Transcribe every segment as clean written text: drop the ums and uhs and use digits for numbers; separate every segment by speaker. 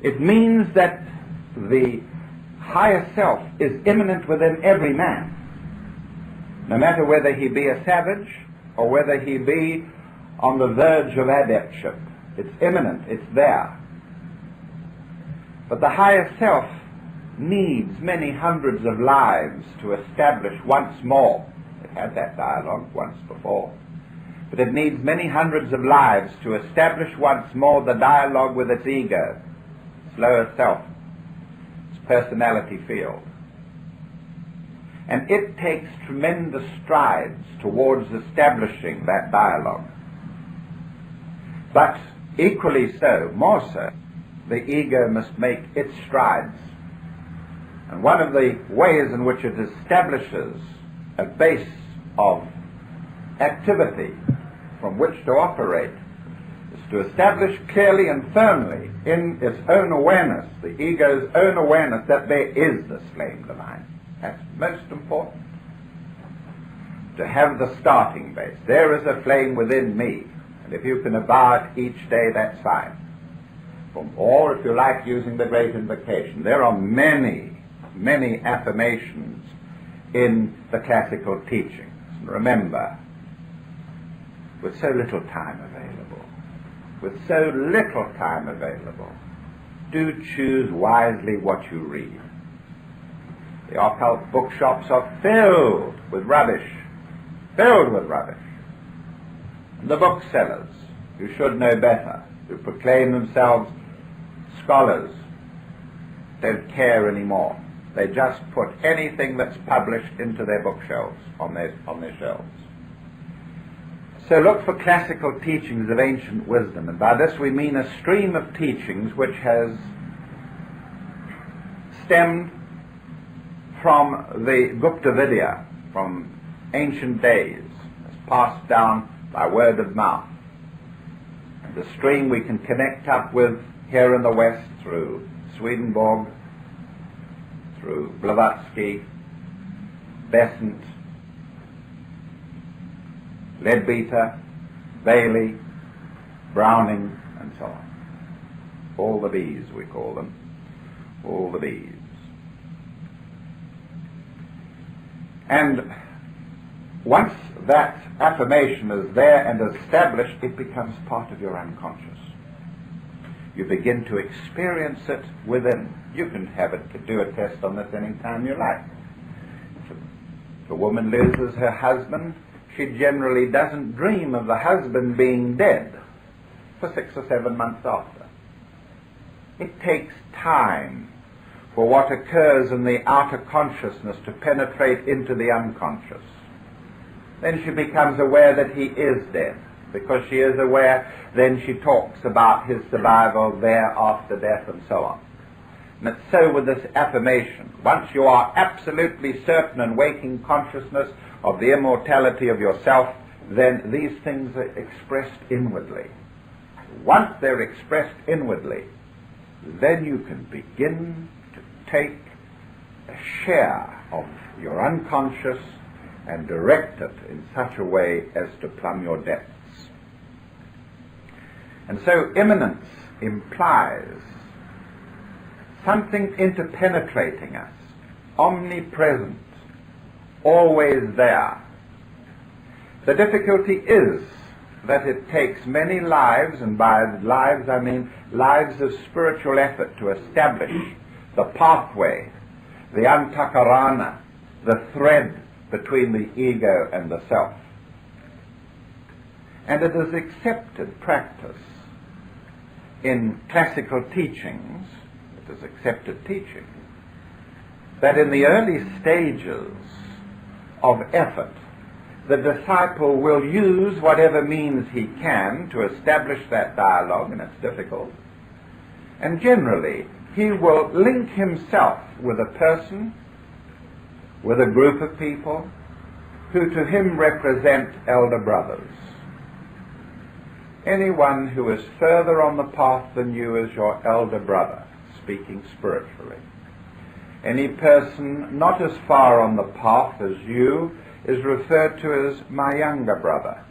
Speaker 1: It means that the higher self is immanent within every man, no matter whether he be a savage or whether he be on the verge of adeptship. It's immanent, it's there. But the higher self needs many hundreds of lives to establish once more. It had that dialogue once before. But it needs many hundreds of lives to establish once more the dialogue with its ego, its lower self, its personality field. And it takes tremendous strides towards establishing that dialogue. But equally so, more so, the ego must make its strides. And one of the ways in which it establishes a base of activity from which to operate is to establish clearly and firmly in its own awareness, the ego's own awareness, that there is this flame divine. That's most important. To have the starting base. There is a flame within me, and if you can avow it each day, that's fine. Or if you like using the great invocation, there are many, many affirmations in the classical teachings. And remember, with so little time available, do choose wisely what you read. The occult bookshops are filled with rubbish. And the booksellers, who should know better, who proclaim themselves scholars, don't care anymore. They just put anything that's published into their bookshelves, on their shelves. So look for classical teachings of ancient wisdom, and by this we mean a stream of teachings which has stemmed from the Gupta Vidya, from ancient days, has passed down by word of mouth. And the stream we can connect up with here in the West through Swedenborg, through Blavatsky, Besant, Leadbeater, Bailey, Browning, and so on. All the bees, we call them. All the bees. And once that affirmation is there and established, it becomes part of your unconscious. You begin to experience it within. You can do a test on this any time you like. If a woman loses her husband, she generally doesn't dream of the husband being dead for 6 or 7 months after. It takes time for what occurs in the outer consciousness to penetrate into the unconscious. Then she becomes aware that he is dead. Because she is aware, then she talks about his survival there after death and so on. And it's so with this affirmation. Once you are absolutely certain in waking consciousness of the immortality of yourself, then these things are expressed inwardly. Once they're expressed inwardly, then you can begin to take a share of your unconscious and direct it in such a way as to plumb your depths. And so immanence implies something interpenetrating us, omnipresent, always there. The difficulty is that it takes many lives, and by lives I mean lives of spiritual effort, to establish the pathway, the antakarana, the thread between the ego and the self. And it is accepted practice in classical teachings, it is accepted teaching, that in the early stages of effort, the disciple will use whatever means he can to establish that dialogue, and it's difficult. And generally, he will link himself with a person, with a group of people, who to him represent elder brothers. Anyone who is further on the path than you is your elder brother, speaking spiritually. Any person not as far on the path as you is referred to as my younger brother.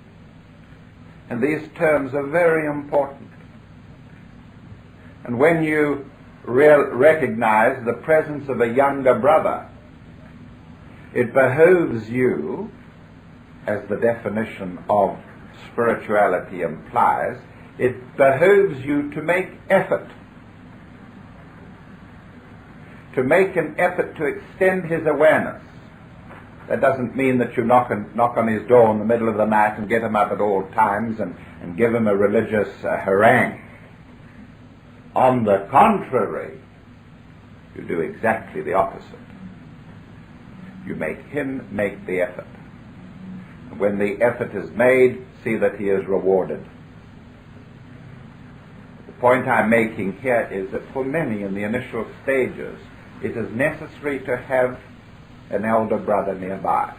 Speaker 1: And these terms are very important. And when you recognize the presence of a younger brother, it behooves you, as the definition of spirituality implies, it behooves you to make effort. To make an effort to extend his awareness. That doesn't mean that you knock on his door in the middle of the night and get him up at all times and give him a religious harangue. On the contrary, you do exactly the opposite. You make him make the effort. When the effort is made, see that he is rewarded. The point I'm making here is that for many in the initial stages, it is necessary to have an elder brother nearby,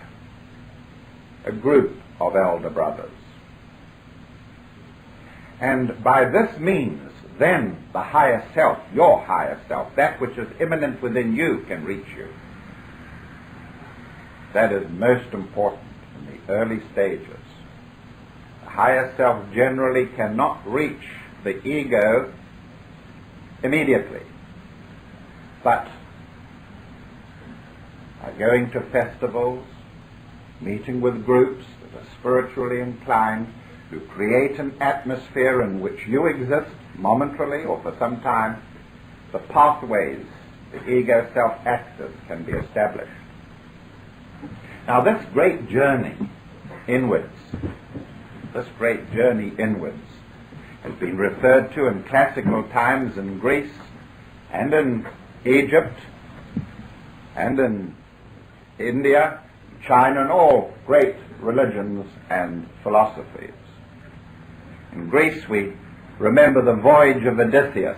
Speaker 1: a group of elder brothers. And by this means, then the higher self, your higher self, that which is immanent within you, can reach you. That is most important in the early stages. The higher self generally cannot reach the ego immediately, but by going to festivals, meeting with groups that are spiritually inclined, to create an atmosphere in which you exist momentarily or for some time, the pathways the ego self-actors can be established. Now this great journey inwards, has been referred to in classical times in Greece and in Egypt and in India, China, and all great religions and philosophies. In Greece we remember the voyage of Odysseus,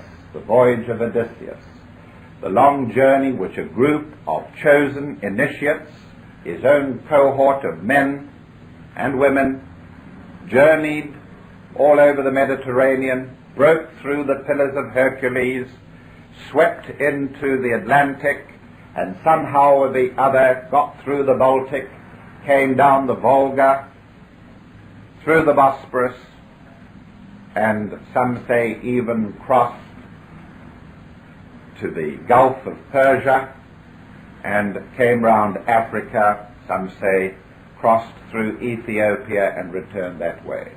Speaker 1: the long journey which a group of chosen initiates, his own cohort of men and women, journeyed all over the Mediterranean, broke through the Pillars of Hercules, swept into the Atlantic, and somehow or the other got through the Baltic, came down the Volga, through the Bosporus, and some say even crossed to the Gulf of Persia and came round Africa, some say crossed through Ethiopia and returned that way.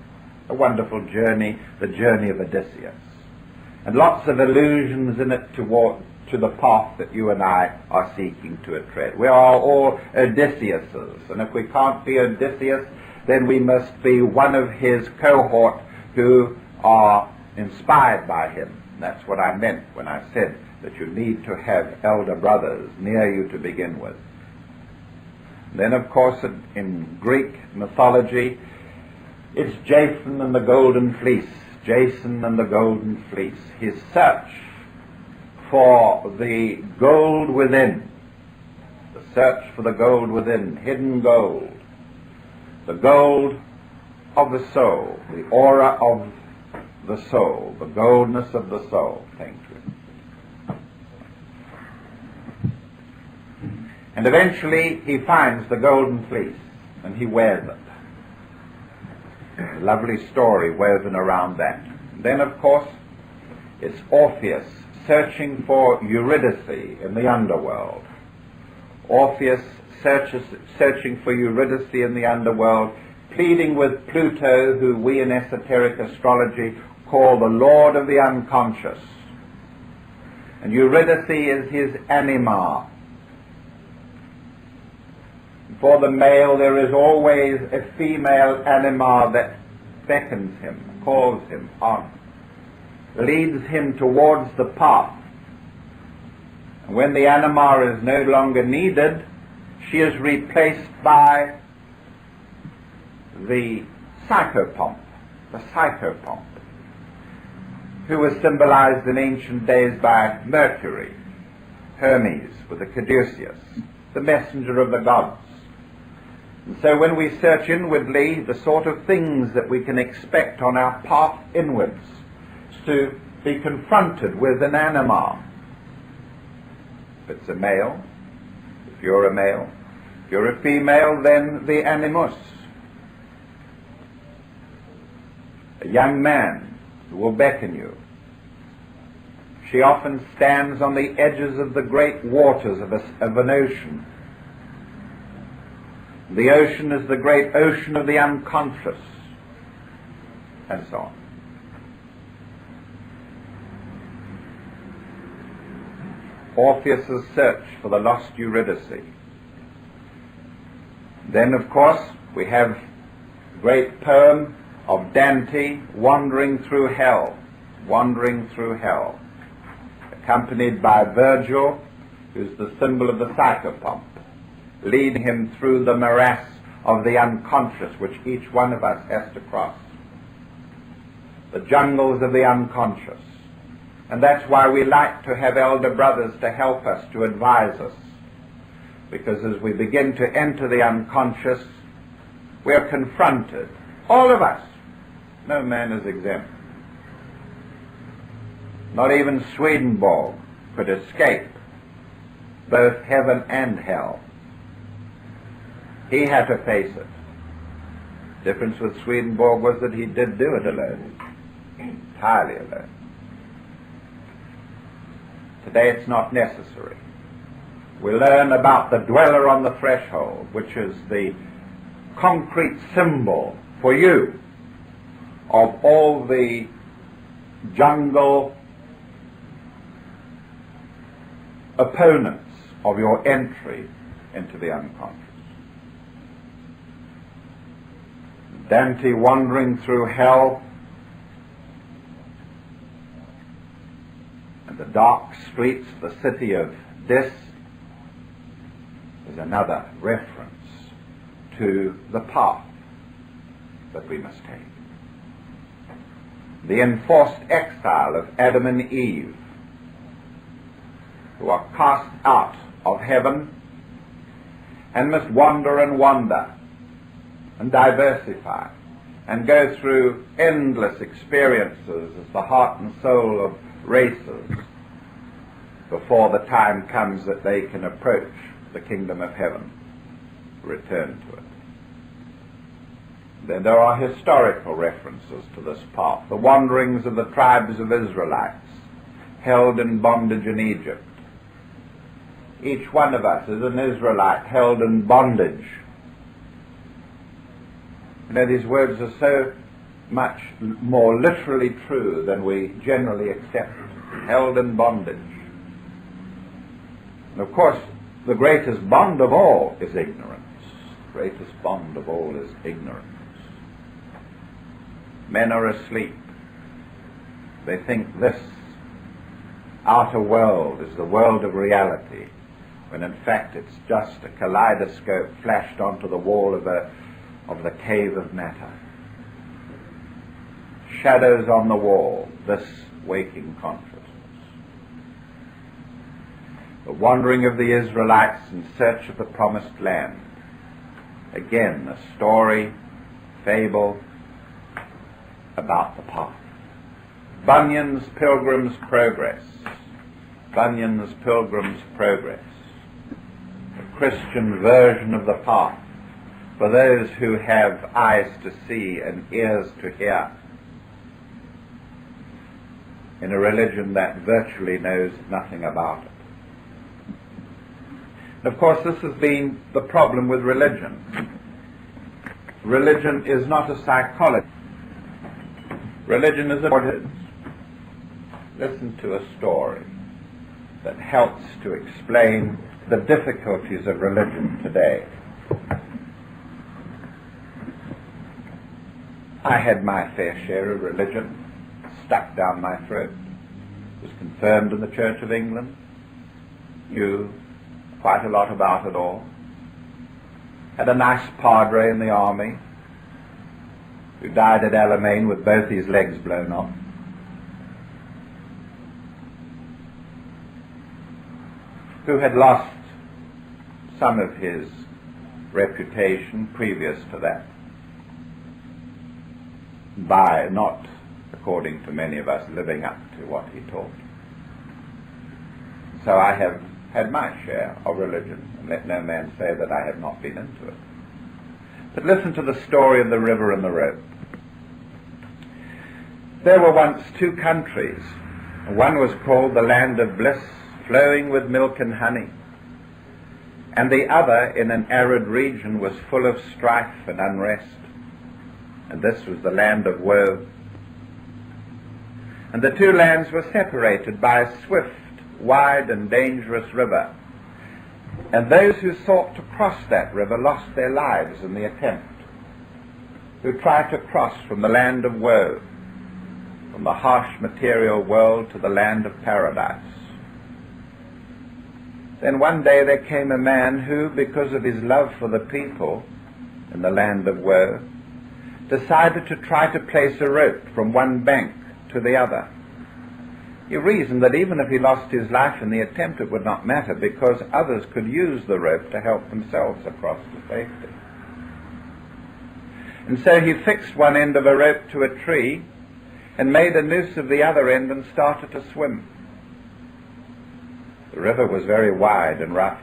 Speaker 1: A wonderful journey, the journey of Odysseus. And lots of allusions in it to the path that you and I are seeking to tread. We are all Odysseus's, and if we can't be Odysseus, then we must be one of his cohort who are inspired by him. That's what I meant when I said that you need to have elder brothers near you to begin with. Then, of course, in Greek mythology, it's Jason and the Golden Fleece. His search for the gold within, hidden gold, the gold of the soul, the aura of the soul, the goldness of the soul. Thank you. And eventually he finds the golden fleece and he wears it. A lovely story woven around that. Then, of course, it's Orpheus searching for Eurydice in the underworld. Orpheus searching for Eurydice in the underworld, pleading with Pluto, who we in esoteric astrology call the Lord of the unconscious. And Eurydice is his anima. For the male there is always a female anima that beckons him, calls him on, leads him towards the path. And when the anima is no longer needed, she is replaced by the psychopomp, who was symbolized in ancient days by Mercury, Hermes with the caduceus, the messenger of the gods. And so when we search inwardly, the sort of things that we can expect on our path inwards is to be confronted with an anima. If it's a male, if you're a male, if you're a female, then the animus. A young man who will beckon you, She often stands on the edges of the great waters of an ocean. The ocean is the great ocean of the unconscious, and so on. Orpheus's search for the lost Eurydice. Then, of course, we have the great poem of Dante, Wandering Through Hell, accompanied by Virgil, who's the symbol of the psychopomp, leading him through the morass of the unconscious which each one of us has to cross. The jungles of the unconscious. And that's why we like to have elder brothers to help us, to advise us. Because as we begin to enter the unconscious, we are confronted, all of us. No man is exempt. Not even Swedenborg could escape both heaven and hell. He had to face it. The difference with Swedenborg was that he did do it alone, entirely alone. Today it's not necessary. We learn about the dweller on the threshold, which is the concrete symbol for you of all the jungle opponents of your entry into the unconscious. Dante wandering through hell, and the dark streets of the city of Dis is another reference to the path that we must take. The enforced exile of Adam and Eve, who are cast out of heaven and must wander and diversify and go through endless experiences as the heart and soul of races before the time comes that they can approach the kingdom of heaven, return to it. Then there are historical references to this path. The wanderings of the tribes of Israelites held in bondage in Egypt. Each one of us is an Israelite held in bondage. You know, these words are so much more literally true than we generally accept. Held in bondage. And of course, the greatest bond of all is ignorance. The greatest bond of all is ignorance. Men are asleep. They think this outer world is the world of reality, when in fact it's just a kaleidoscope flashed onto the wall of the cave of matter. Shadows on the wall, this waking consciousness. The wandering of the Israelites in search of the promised land. Again, a story, fable about the path. Bunyan's Pilgrim's Progress. Bunyan's Pilgrim's Progress. A Christian version of the path for those who have eyes to see and ears to hear, in a religion that virtually knows nothing about it. And of course, this has been the problem with religion. Religion is not a psychology. Religion is what it is. Listen to a story that helps to explain the difficulties of religion today. I had my fair share of religion stuck down my throat. Was confirmed in the Church of England. Knew quite a lot about it all. Had a nice padre in the army who died at Alamein with both his legs blown off. Who had lost some of his reputation previous to that by not, according to many of us, living up to what he taught. So I have had my share of religion, and let no man say that I have not been into it. But listen to the story of the river and the rope. There were once two countries One was called the land of bliss, flowing with milk and honey, and the other, in an arid region, was full of strife and unrest, and this was the land of woe. And the two lands were separated by a swift, wide, and dangerous river, and those who sought to cross that river lost their lives in the attempt, who tried to cross from the land of woe, from the harsh material world to the land of paradise. Then one day there came a man who, because of his love for the people in the land of woe, decided to try to place a rope from one bank to the other. He reasoned that even if he lost his life in the attempt, it would not matter, because others could use the rope to help themselves across to safety. And so he fixed one end of a rope to a tree and made a noose of the other end and started to swim. The river was very wide and rough,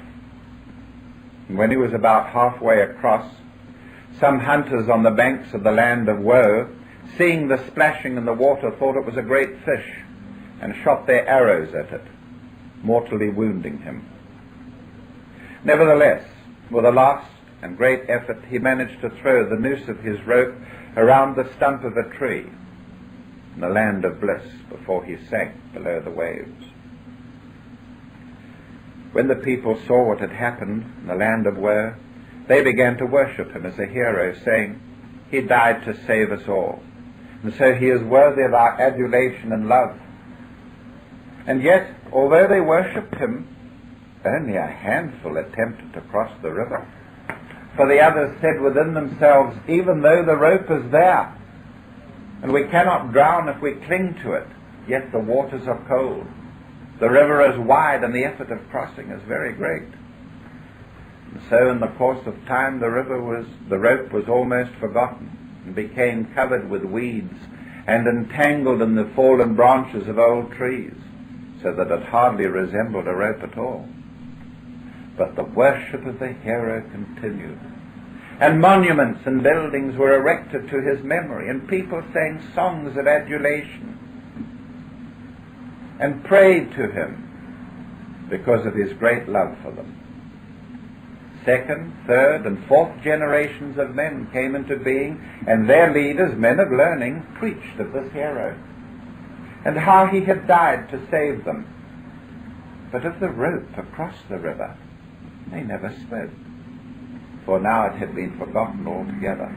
Speaker 1: and when he was about halfway across, some hunters on the banks of the land of woe, seeing the splashing in the water, thought it was a great fish and shot their arrows at it, mortally wounding him. Nevertheless, with a last and great effort, he managed to throw the noose of his rope around the stump of a tree in the land of bliss before he sank below the waves. When the people saw what had happened in the land of woe, they began to worship him as a hero, saying, "He died to save us all, and so he is worthy of our adulation and love." And yet, although they worshipped him, only a handful attempted to cross the river. For the others said within themselves, "Even though the rope is there, and we cannot drown if we cling to it, yet the waters are cold. The river is wide, and the effort of crossing is very great." And so in the course of time the rope was almost forgotten, and became covered with weeds and entangled in the fallen branches of old trees, so that it hardly resembled a rope at all. But the worship of the hero continued, and monuments and buildings were erected to his memory, and people sang songs of adulation and prayed to him because of his great love for them. Second, third, and fourth generations of men came into being, and their leaders, men of learning, preached of this hero, and how he had died to save them. But of the rope across the river they never spoke, for now it had been forgotten altogether.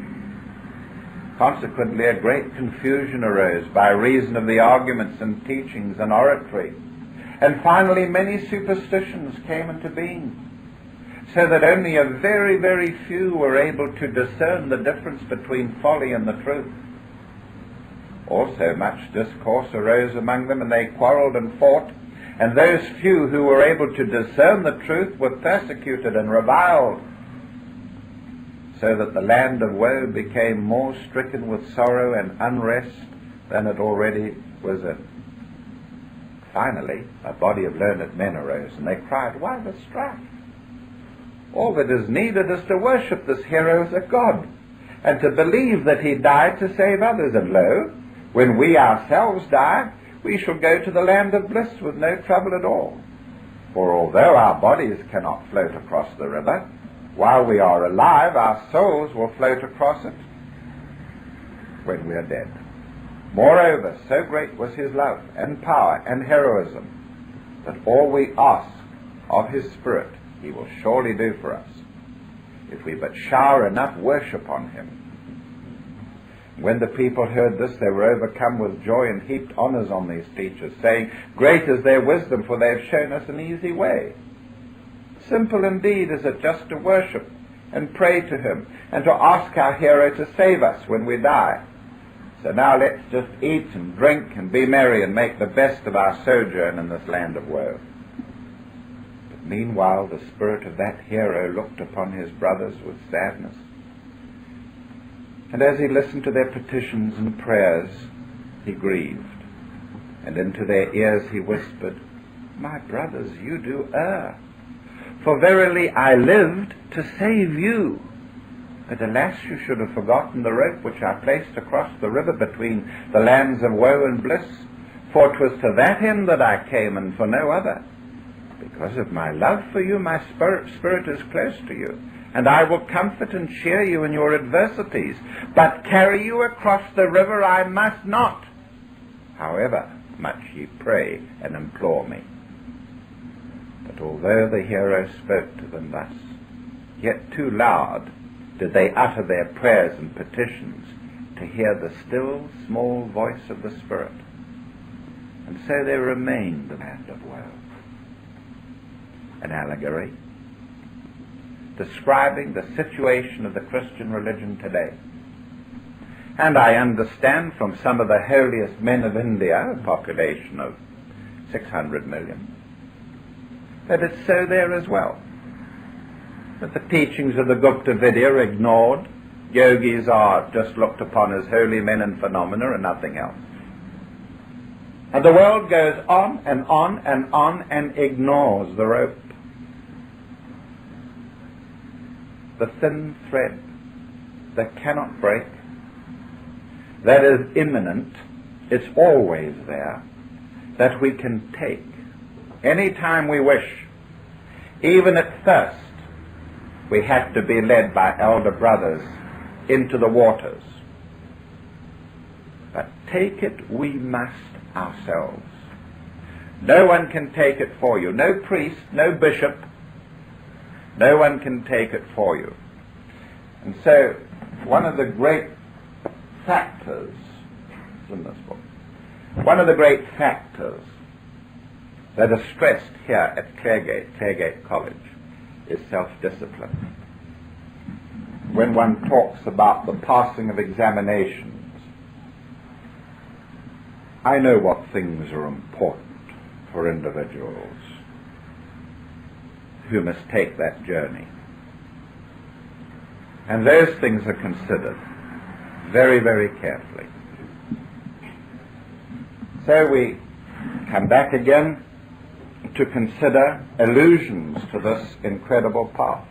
Speaker 1: Consequently, a great confusion arose by reason of the arguments and teachings and oratory, and finally many superstitions came into being, so that only a very, very few were able to discern the difference between folly and the truth. Also much discourse arose among them, and they quarrelled and fought, and those few who were able to discern the truth were persecuted and reviled, so that the land of woe became more stricken with sorrow and unrest than it already was in. Finally, a body of learned men arose, and they cried, "Why the strife? All that is needed is to worship this hero as a god, and to believe that he died to save others. And lo, when we ourselves die, we shall go to the land of bliss with no trouble at all. For although our bodies cannot float across the river, while we are alive, our souls will float across it when we are dead." Moreover, so great was his love and power and heroism, that all we ask of his Spirit he will surely do for us, if we but shower enough worship on him. When the people heard this, they were overcome with joy and heaped honors on these teachers, saying, "Great is their wisdom, for they have shown us an easy way. Simple indeed is it just to worship and pray to him, and to ask our hero to save us when we die. So now let's just eat and drink and be merry and make the best of our sojourn in this land of woe." But meanwhile the spirit of that hero looked upon his brothers with sadness, and as he listened to their petitions and prayers, he grieved, and into their ears he whispered, "My brothers, you do err. For verily I lived to save you. But alas, you should have forgotten the rope which I placed across the river between the lands of woe and bliss. For 'twas to that end that I came, and for no other. Because of my love for you, my spirit is close to you, and I will comfort and cheer you in your adversities. But carry you across the river I must not, however much ye pray and implore me. But although the hero spoke to them thus, yet too loud did they utter their prayers and petitions to hear the still small voice of the Spirit. And so they remained in the land of woe. An allegory describing the situation of the Christian religion today. And I understand from some of the holiest men of India, a population of 600 million, that it's so there as well. That the teachings of the Gupta Vidya are ignored. Yogis are just looked upon as holy men and phenomena and nothing else. And the world goes on and on and on and ignores the rope. The thin thread that cannot break, that is imminent, it's always there, that we can take any time we wish. Even at first, we had to be led by elder brothers into the waters. But take it we must ourselves. No one can take it for you. No priest, no bishop. No one can take it for you. And so, one of the great factors, it's in this book, one of the great factors that are stressed here at Claregate College is self-discipline. When one talks about the passing of examinations, I know what things are important for individuals who must take that journey. And those things are considered very, very carefully. So we come back again to consider allusions to this incredible path.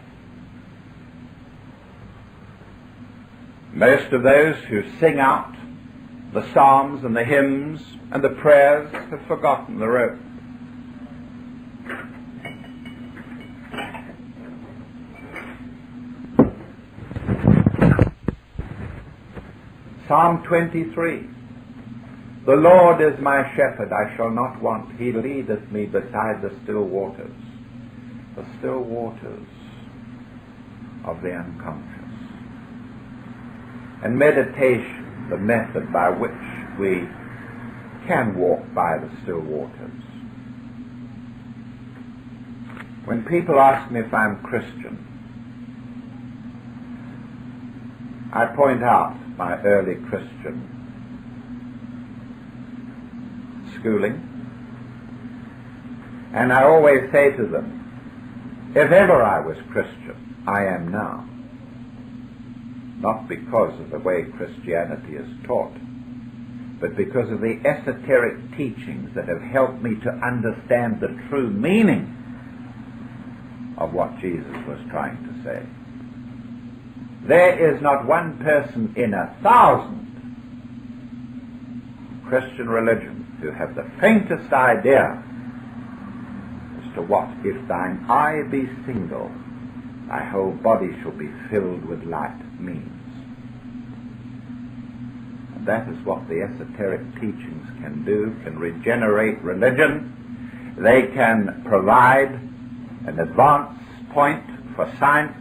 Speaker 1: Most of those who sing out the psalms and the hymns and the prayers have forgotten the rope. Psalm 23. The Lord is my shepherd, I shall not want. He leadeth me beside the still waters. The still waters of the unconscious. And meditation, the method by which we can walk by the still waters. When people ask me if I'm Christian, I point out my early Christian schooling, and I always say to them, if ever I was Christian, I am now. Not because of the way Christianity is taught, but because of the esoteric teachings that have helped me to understand the true meaning of what Jesus was trying to say. There is not one person in 1,000 Christian religions who have the faintest idea as to what, if thine eye be single, thy whole body shall be filled with light, means. And that is what the esoteric teachings can do, can regenerate religion. They can provide an advance point for science,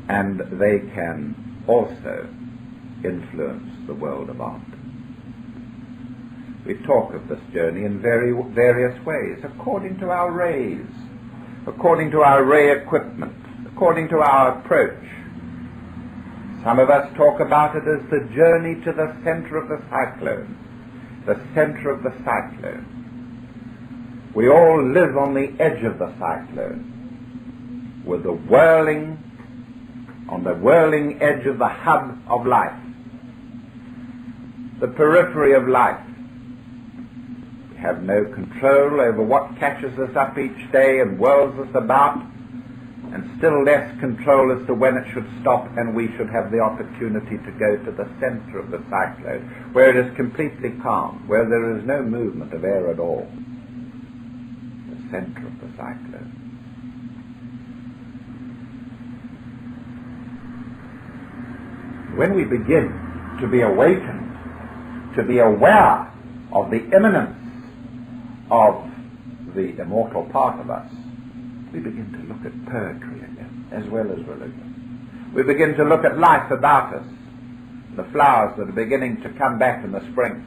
Speaker 1: and they can also influence the world of art. We talk of this journey in various ways, according to our rays, according to our ray equipment, according to our approach. Some of us talk about it as the journey to the center of the cyclone, the center of the cyclone. We all live on the edge of the cyclone, with the on the whirling edge of the hub of life, the periphery of life. We have no control over what catches us up each day and whirls us about, and still less control as to when it should stop, and we should have the opportunity to go to the center of the cyclone, where it is completely calm, where there is no movement of air at all. The center of the cyclone. When we begin to be awakened, to be aware of the imminence of the immortal part of us, we begin to look at poetry again, as well as religion. We begin to look at life about us, the flowers that are beginning to come back in the spring.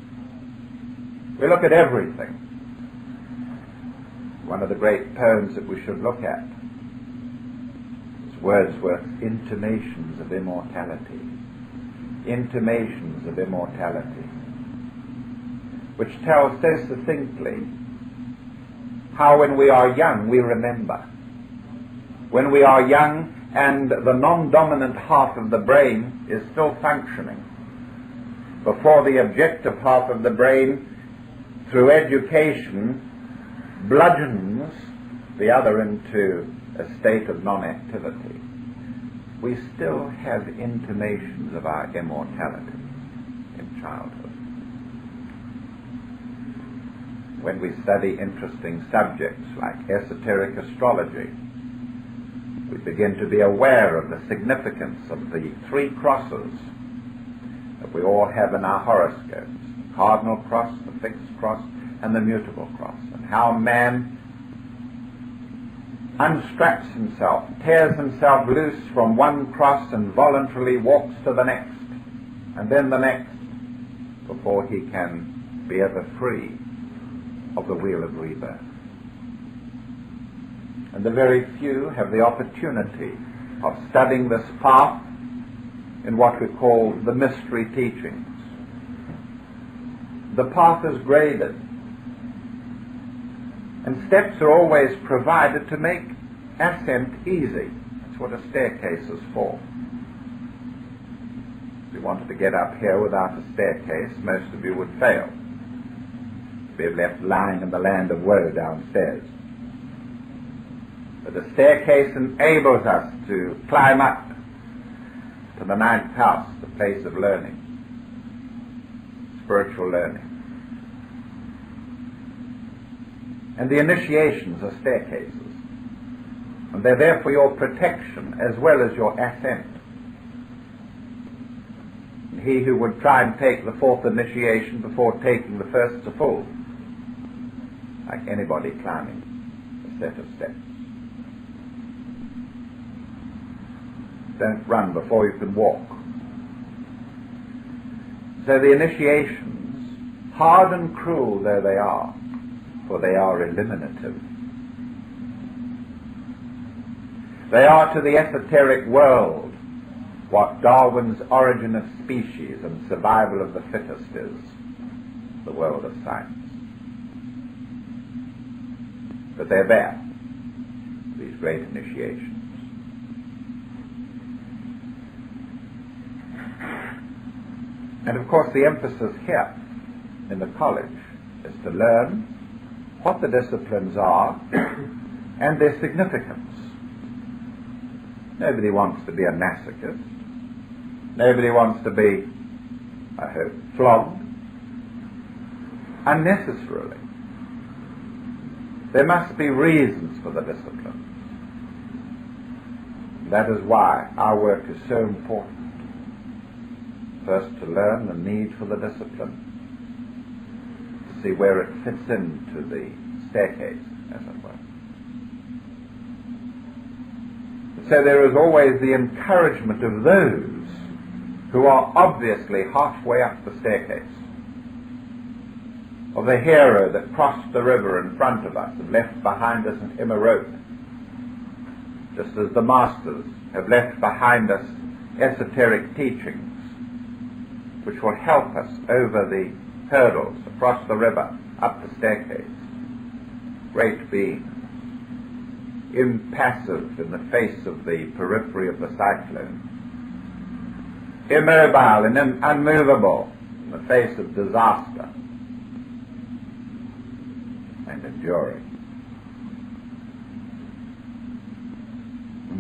Speaker 1: We look at everything. One of the great poems that we should look at is Wordsworth's Intimations of Immortality. Intimations of Immortality, which tells so succinctly how when we are young we remember. When we are young and the non-dominant half of the brain is still functioning, before the objective half of the brain, through education, bludgeons the other into a state of non-activity, we still have intimations of our immortality in childhood. When we study interesting subjects like esoteric astrology, we begin to be aware of the significance of the 3 crosses that we all have in our horoscopes: the cardinal cross, the fixed cross, and the mutable cross, and how man unstraps himself, tears himself loose from one cross and voluntarily walks to the next, and then the next, before he can be ever free of the wheel of rebirth. And the very few have the opportunity of studying this path in what we call the mystery teachings. The path is graded, and steps are always provided to make ascent easy. That's what a staircase is for. If you wanted to get up here without a staircase, most of you would fail. Be left lying in the land of woe downstairs. But the staircase enables us to climb up to the 9th house, the place of learning, spiritual learning. And the initiations are staircases, and they're there for your protection as well as your ascent. And he who would try and take the 4th initiation before taking the 1st is a fool, like anybody climbing a set of steps. Don't run before you can walk. So the initiations, hard and cruel though they are, for they are eliminative. They are to the esoteric world what Darwin's Origin of Species and Survival of the Fittest is, the world of science. But they're there, these great initiations. And of course the emphasis here in the college is to learn what the disciplines are and their significance. Nobody wants to be a masochist. Nobody wants to be, I hope, flogged unnecessarily. There must be reasons for the disciplines. That is why our work is so important. First, to learn the need for the discipline, to see where it fits into the staircase, as it were. So there is always the encouragement of those who are obviously halfway up the staircase, of the hero that crossed the river in front of us and left behind us him a rope, just as the masters have left behind us esoteric teachings which will help us over the hurdles, across the river, up the staircase. Great beings, impassive in the face of the periphery of the cyclone, immobile and unmovable in the face of disaster, and enduring.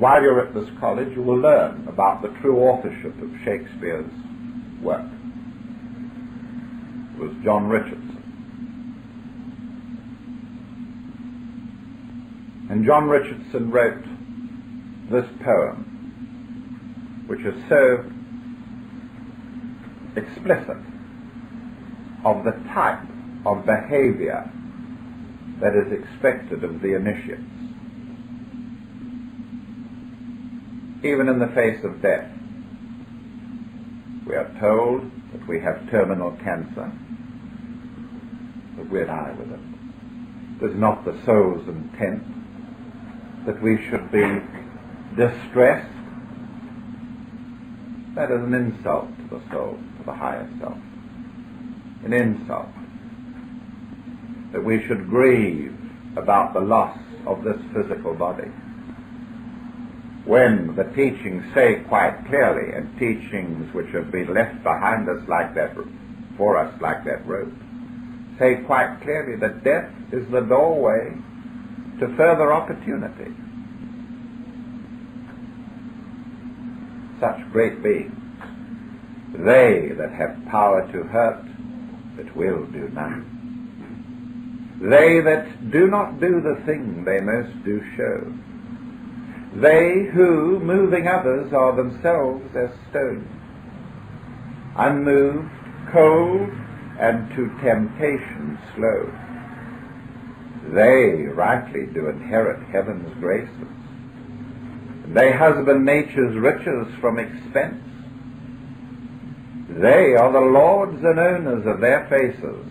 Speaker 1: while you're at this college, you will learn about the true authorship of Shakespeare's work. It was John Richardson. And John Richardson wrote this poem, which is so explicit of the type of behavior that is expected of the initiates, even in the face of death. We are told that we have terminal cancer, that we'll die with it. It is not the soul's intent that we should be distressed. That is an insult to the soul, to the higher self. An insult. That we should grieve about the loss of this physical body, when the teachings say quite clearly, and teachings which have been left behind us like that, for us like that rope, say quite clearly that death is the doorway to further opportunity. Such great beings, they that have power to hurt, but will do none. They that do not do the thing they most do show. They who, moving others, are themselves as stones, unmoved, cold, and to temptation slow. They rightly do inherit heaven's graces. They husband nature's riches from expense. They are the lords and owners of their faces.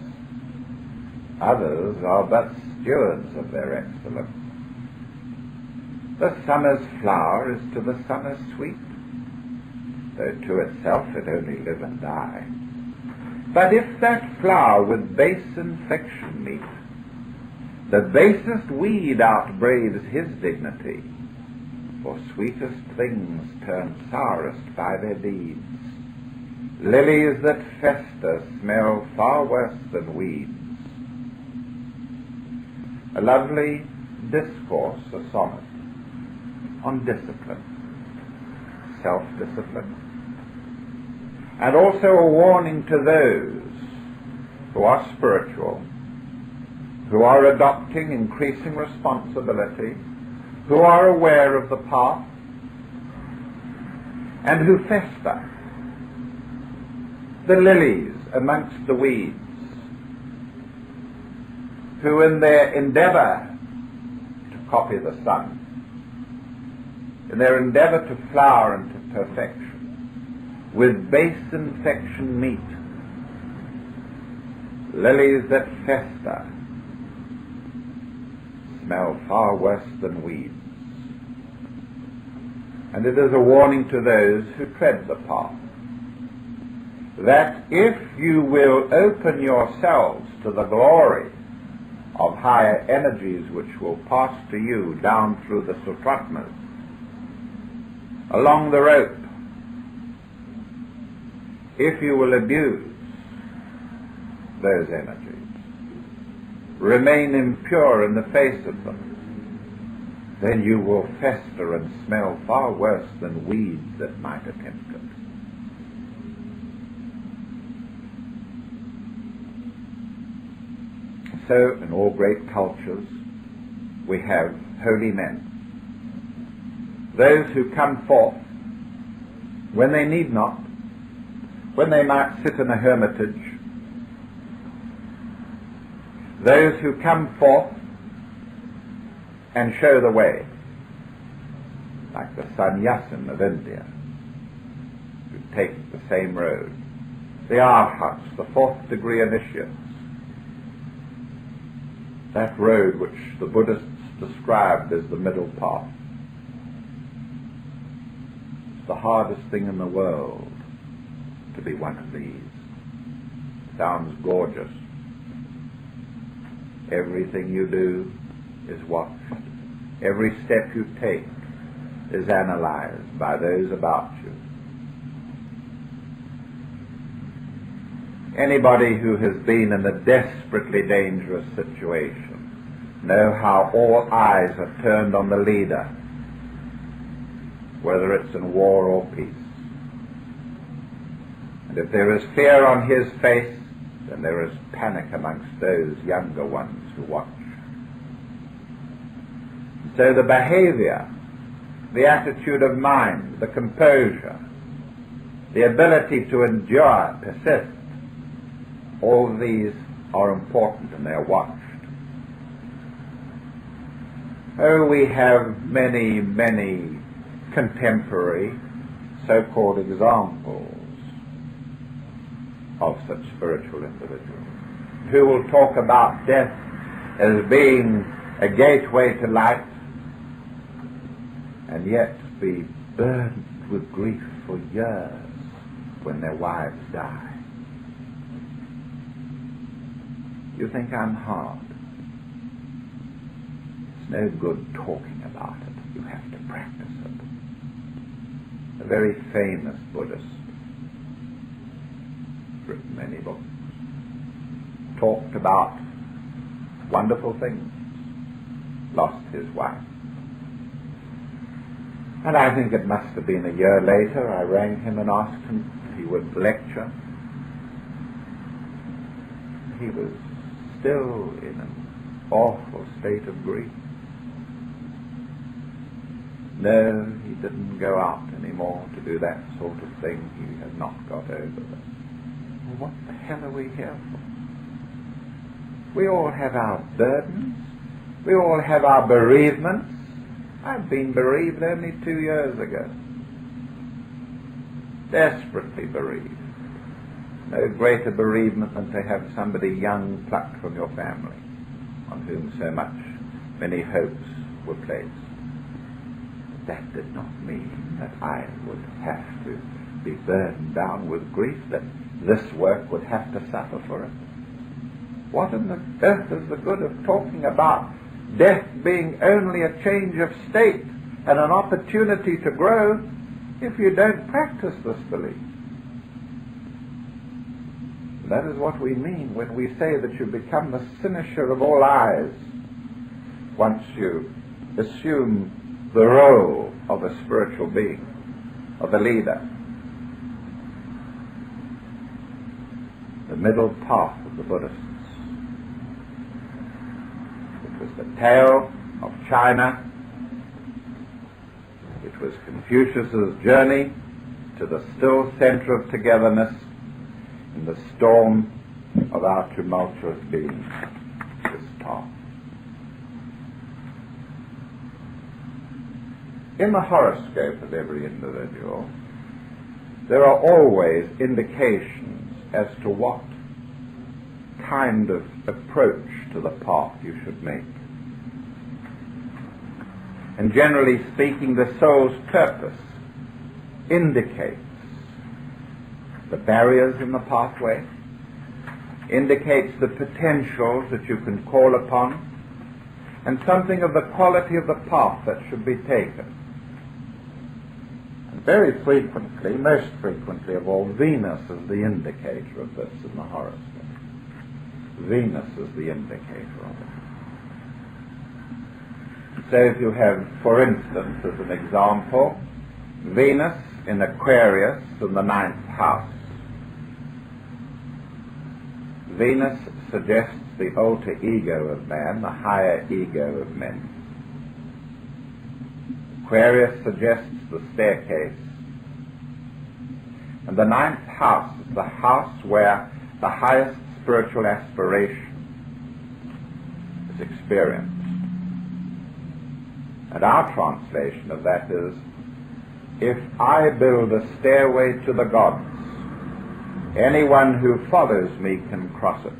Speaker 1: Others are but stewards of their excellence. The summer's flower is to the summer sweet, though to itself it only live and die. But if that flower with base infection meet, the basest weed outbraves his dignity, for sweetest things turn sourest by their deeds. Lilies that fester smell far worse than weeds. A lovely discourse, a sonnet, on discipline, self-discipline, and also a warning to those who are spiritual, who are adopting increasing responsibility, who are aware of the path, and who fester, the lilies amongst the weeds, who in their endeavor to copy the sun, in their endeavor to flower into perfection, with base infection meet, lilies that fester smell far worse than weeds. And it is a warning to those who tread the path, that if you will open yourselves to the glory of higher energies which will pass to you down through the sutratmas, along the rope, if you will abuse those energies, remain impure in the face of them, then you will fester and smell far worse than weeds that might attempt it. So, in all great cultures, we have holy men. Those who come forth when they need not, when they might sit in a hermitage. Those who come forth and show the way, like the sannyasin of India, who take the same road. The arhats, the fourth degree initiates, that road which the Buddhists described as the middle path. It's the hardest thing in the world to be one of these. Sounds gorgeous. Everything you do is watched. Every step you take is analyzed by those about you. Anybody who has been in a desperately dangerous situation know how all eyes are turned on the leader, whether it's in war or peace. And if there is fear on his face, then there is panic amongst those younger ones who watch. So the behavior, the attitude of mind, the composure, the ability to endure, persist, all these are important and they are watched. Oh, we have many, many contemporary so-called examples of such spiritual individuals who will talk about death as being a gateway to light and yet be burdened with grief for years when their wives die. You think I'm hard? It's no good talking about it. You have to practice it. A very famous Buddhist, written many books, talked about wonderful things, lost his wife. And I think it must have been a year later, I rang him and asked him if he would lecture. He was still in an awful state of grief. No, he didn't go out anymore to do that sort of thing. He had not got over it. Well, what the hell are we here for? We all have our burdens. We all have our bereavements. I've been bereaved only 2 years ago. Desperately bereaved. No greater bereavement than to have somebody young plucked from your family, on whom so many hopes were placed. That did not mean that I would have to be burdened down with grief, that this work would have to suffer for it. What in the earth is the good of talking about death being only a change of state and an opportunity to grow if you don't practice this belief? That is what we mean when we say that you become the cynosure of all eyes once you assume the role of a spiritual being, of a leader. The middle path of the Buddhists. It was the tale of China. It was Confucius's journey to the still center of togetherness in the storm of our tumultuous being, this path. In the horoscope of every individual, there are always indications as to what kind of approach to the path you should make. And generally speaking, the soul's purpose indicates the barriers in the pathway, indicates the potentials that you can call upon, and something of the quality of the path that should be taken. And very frequently, most frequently of all, Venus is the indicator of this in the horoscope. Venus is the indicator of it. So if you have, for instance, as an example, Venus in Aquarius in the 9th house. Venus suggests the alter ego of man, the higher ego of men. Aquarius suggests the staircase. And the 9th house is the house where the highest spiritual aspiration is experienced. And our translation of that is, if I build a stairway to the gods, anyone who follows me can cross it.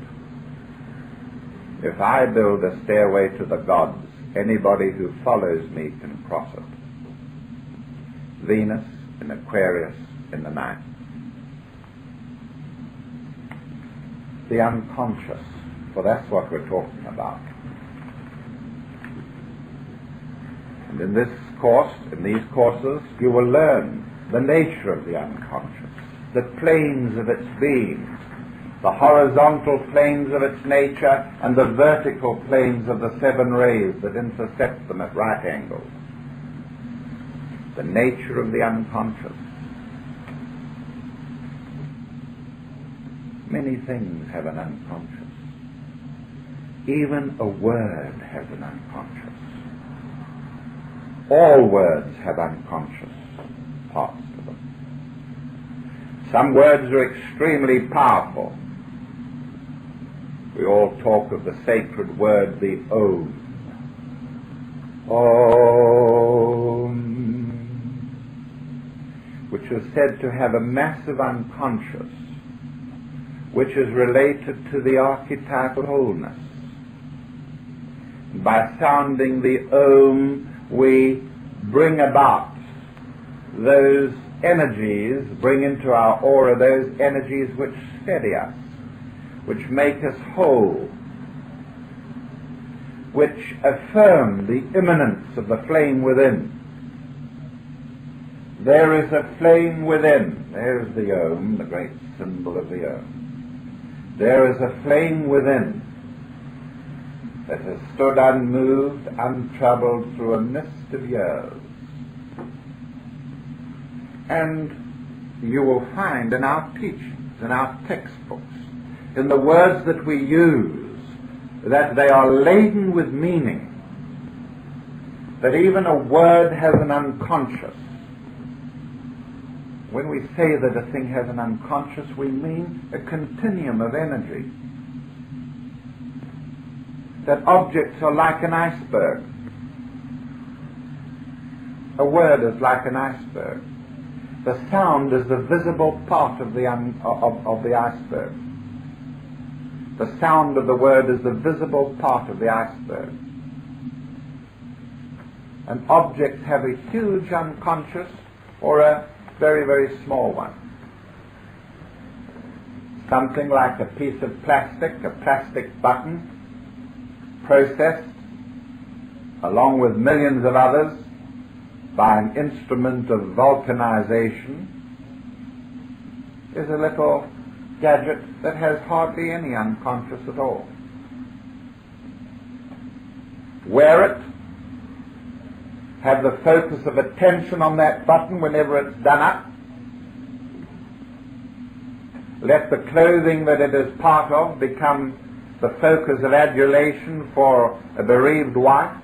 Speaker 1: If I build a stairway to the gods, anybody who follows me can cross it. Venus in Aquarius in the 9th. The unconscious, for that's what we're talking about. And in this course, in these courses, you will learn the nature of the unconscious, the planes of its being, the horizontal planes of its nature, and the vertical planes of the 7 rays that intercept them at right angles. the nature of the unconscious. Many things have an unconscious. Even a word has an unconscious. All words have unconscious parts to them. Some words are extremely powerful. We all talk of the sacred word, the Om. Om, which is said to have a massive unconscious, which is related to the archetype of wholeness. By sounding the Om, we bring about those energies, bring into our aura those energies which steady us, which make us whole, which affirm the immanence of the flame within. There is a flame within. There is the Om, the great symbol of the Om. There is a flame within that has stood unmoved, untroubled through a mist of years. And you will find in our teachings, in our textbooks, in the words that we use, that they are laden with meaning, that even a word has an unconscious. When we say that a thing has an unconscious, we mean a continuum of energy. That objects are like an iceberg. A word is like an iceberg. The sound is the visible part of the iceberg. The sound of the word is the visible part of the iceberg. And objects have a huge unconscious or a very, very small one. Something like a piece of plastic, a plastic button, processed along with millions of others by an instrument of vulcanization, is a little gadget that has hardly any unconscious at all. Wear it, have the focus of attention on that button whenever it's done up, let the clothing that it is part of become the focus of adulation for a bereaved wife,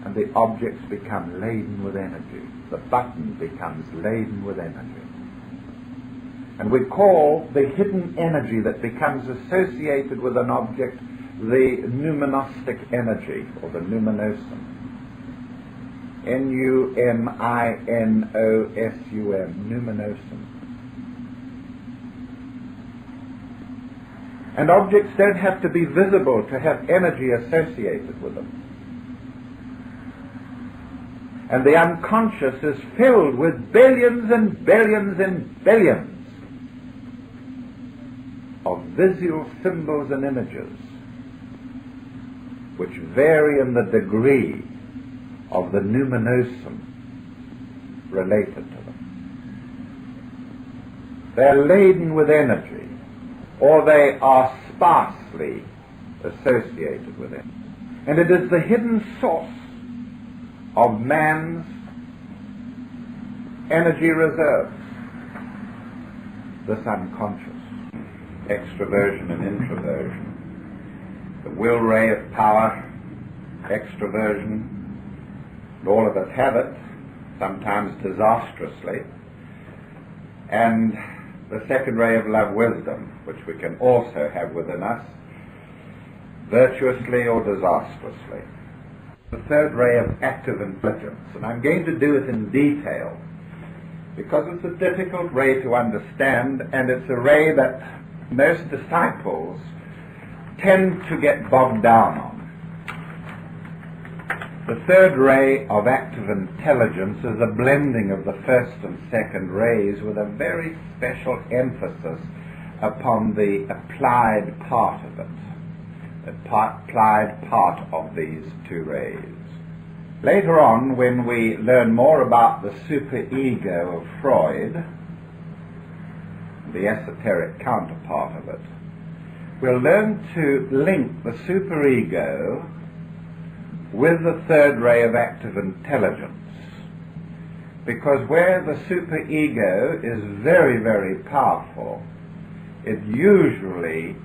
Speaker 1: and the objects become laden with energy. The button becomes laden with energy. And we call the hidden energy that becomes associated with an object the numinostic energy, or the numinosum. Numinosum, numinosum. And objects don't have to be visible to have energy associated with them. And the unconscious is filled with billions and billions and billions of visual symbols and images which vary in the degree of the numinosum related to them. They're laden with energy, or they are sparsely associated with it. And it is the hidden source of man's energy reserves, this unconscious. Extroversion and introversion. The will ray of power, extroversion, and all of us have it, sometimes disastrously, and the second ray of love, wisdom, which we can also have within us, virtuously or disastrously. The third ray of active intelligence, and I'm going to do it in detail because it's a difficult ray to understand, and it's a ray that most disciples tend to get bogged down on. The third ray of active intelligence is a blending of the first and second rays with a very special emphasis upon the applied part of it, the applied part of these two rays. Later on, when we learn more about the superego of Freud, the esoteric counterpart of it, we'll learn to link the superego with the third ray of active intelligence. Because where the superego is very, very powerful, it usually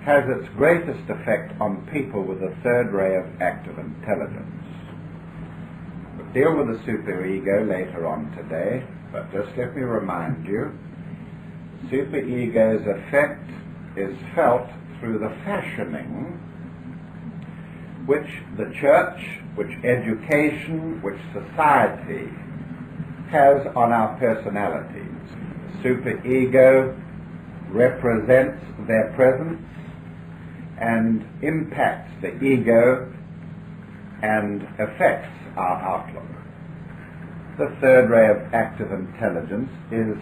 Speaker 1: has its greatest effect on people with the third ray of active intelligence. We'll deal with the superego later on today, but just let me remind you, the superego's effect is felt through the fashioning which the church, which education, which society has on our personalities. The superego represents their presence and impacts the ego and affects our outlook. The third ray of active intelligence is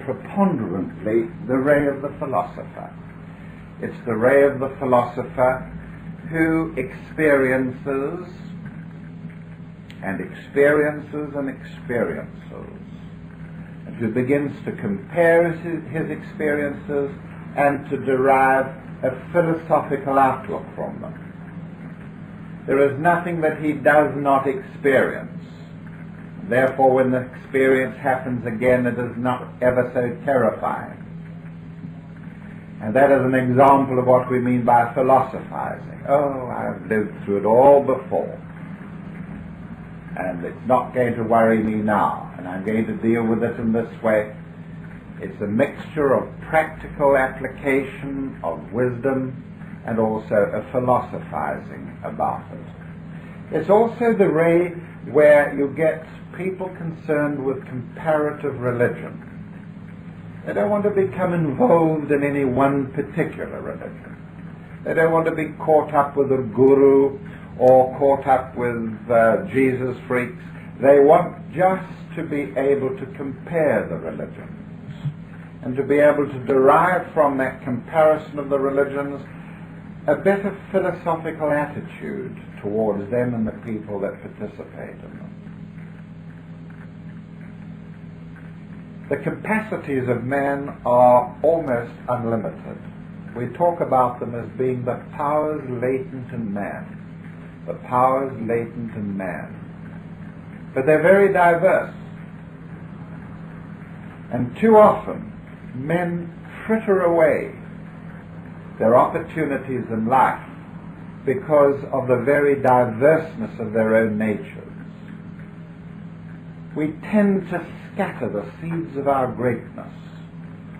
Speaker 1: preponderantly the ray of the philosopher. It's the ray of the philosopher who experiences and experiences and experiences, and who begins to compare his experiences and to derive a philosophical outlook from them. There is nothing that he does not experience. Therefore, when the experience happens again, it is not ever so terrifying. And that is an example of what we mean by philosophizing. Oh, I've lived through it all before, and it's not going to worry me now, and I'm going to deal with it in this way. It's a mixture of practical application of wisdom and also a philosophizing about it. It's also the ray where you get people concerned with comparative religion. They don't want to become involved in any one particular religion. They don't want to be caught up with a guru or caught up with Jesus freaks. They want just to be able to compare the religions and to be able to derive from that comparison of the religions a better philosophical attitude towards them and the people that participate in them. The capacities of man are almost unlimited. We talk about them as being the powers latent in man. The powers latent in man. But they're very diverse. And too often, men fritter away their opportunities in life because of the very diverseness of their own natures. We tend to scatter the seeds of our greatness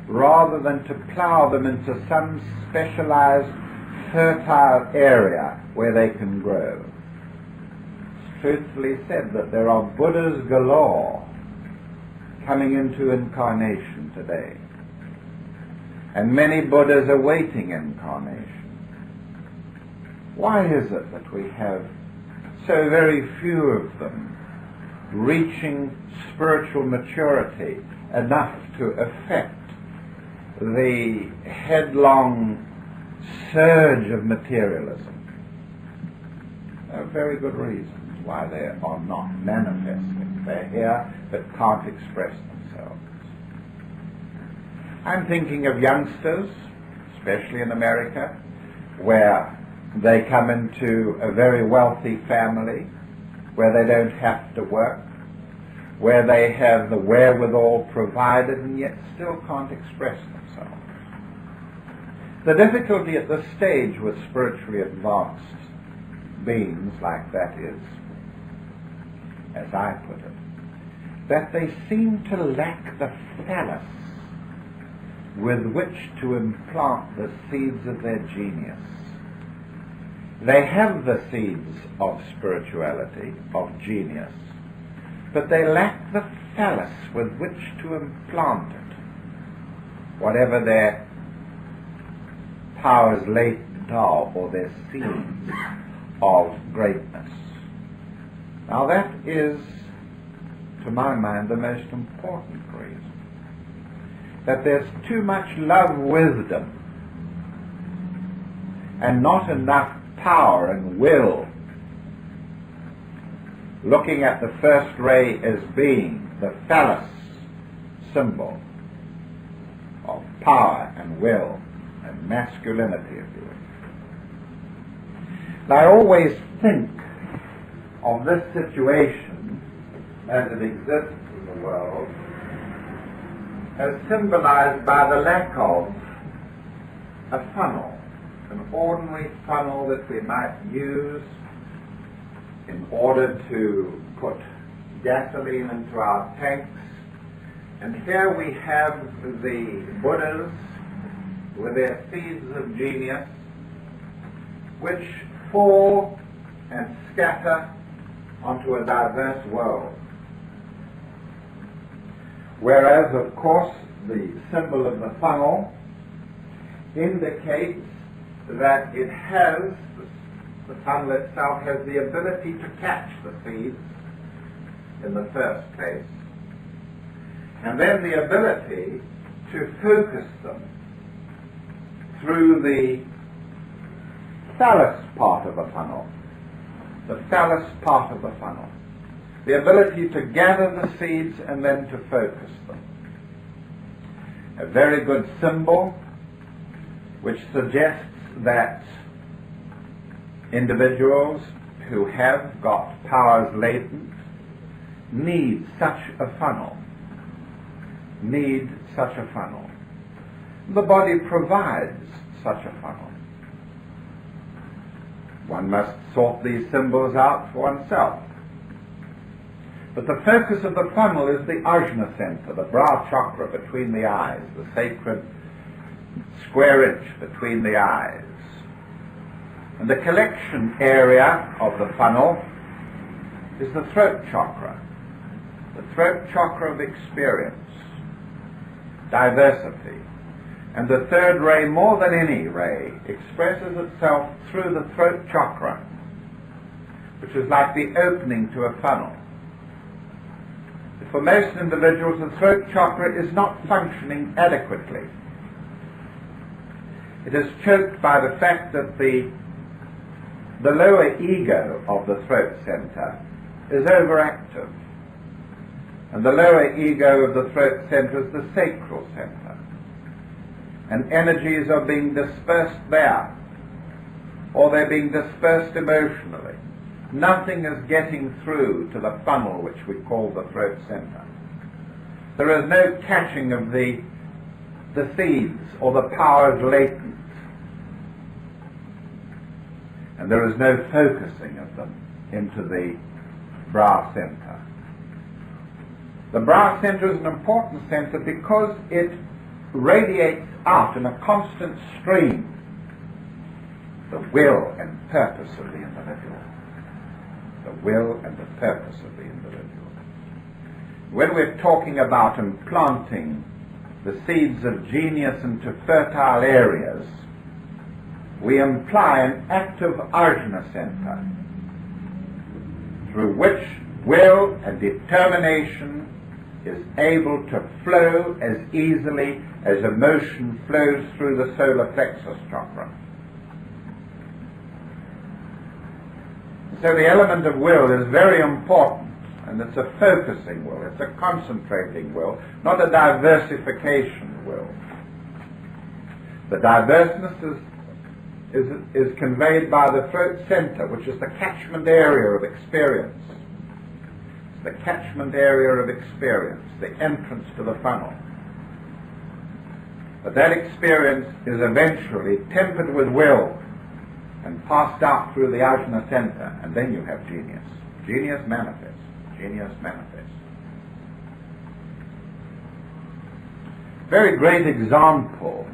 Speaker 1: rather than to plough them into some specialized fertile area where they can grow. It's truthfully said that there are Buddhas galore coming into incarnation today, and many Buddhas awaiting incarnation. Why is it that we have so very few of them reaching spiritual maturity enough to affect the headlong surge of materialism? There are very good reasons why they are not manifesting. They're here but can't express themselves. I'm thinking of youngsters, especially in America, where they come into a very wealthy family, where they don't have to work, where they have the wherewithal provided and yet still can't express themselves. The difficulty at this stage with spiritually advanced beings like that is, as I put it, that they seem to lack the phallus with which to implant the seeds of their genius. They have the seeds of spirituality, of genius, but they lack the phallus with which to implant it, whatever their powers latent are, or their seeds of greatness. Now that is, to my mind, the most important reason. That there's too much love wisdom and not enough power and will, looking at the first ray as being the phallus symbol of power and will and masculinity, if you will. And I always think of this situation as it exists in the world as symbolized by the lack of a funnel, an ordinary funnel that we might use in order to put gasoline into our tanks. And here we have the Buddhas with their seeds of genius, which fall and scatter onto a diverse world. Whereas, of course, the symbol of the funnel indicates that it has, the funnel itself has the ability to catch the seeds in the first place, and then the ability to focus them through the thallus part of the funnel. The thallus part of the funnel. The ability to gather the seeds and then to focus them. A very good symbol which suggests that individuals who have got powers latent need such a funnel. Need such a funnel. The body provides such a funnel. One must sort these symbols out for oneself. But the focus of the funnel is the ajna center, the brow chakra between the eyes, the sacred square inch between the eyes. And the collection area of the funnel is the throat chakra, the throat chakra of experience, diversity. And the third ray, more than any ray, expresses itself through the throat chakra, which is like the opening to a funnel. For most individuals, the throat chakra is not functioning adequately. It is choked by the fact that the lower ego of the throat center is overactive. And the lower ego of the throat center is the sacral center. And energies are being dispersed there, or they're being dispersed emotionally. Nothing is getting through to the funnel which we call the throat center. There is no catching of the seeds or the powers latent. And there is no focusing of them into the brow center. The brow center is an important center because it radiates out in a constant stream the will and purpose of the individual. The will and the purpose of the individual. When we're talking about implanting the seeds of genius into fertile areas, we imply an active ajna center through which will and determination is able to flow as easily as emotion flows through the solar plexus chakra. So the element of will is very important, and it's a focusing will, it's a concentrating will, not a diversification will. The diverseness is conveyed by the throat center, which is the catchment area of experience. It's the catchment area of experience, the entrance to the funnel. But that experience is eventually tempered with will and passed out through the ajna center, and then you have genius. Genius manifests. Genius manifests. Very great example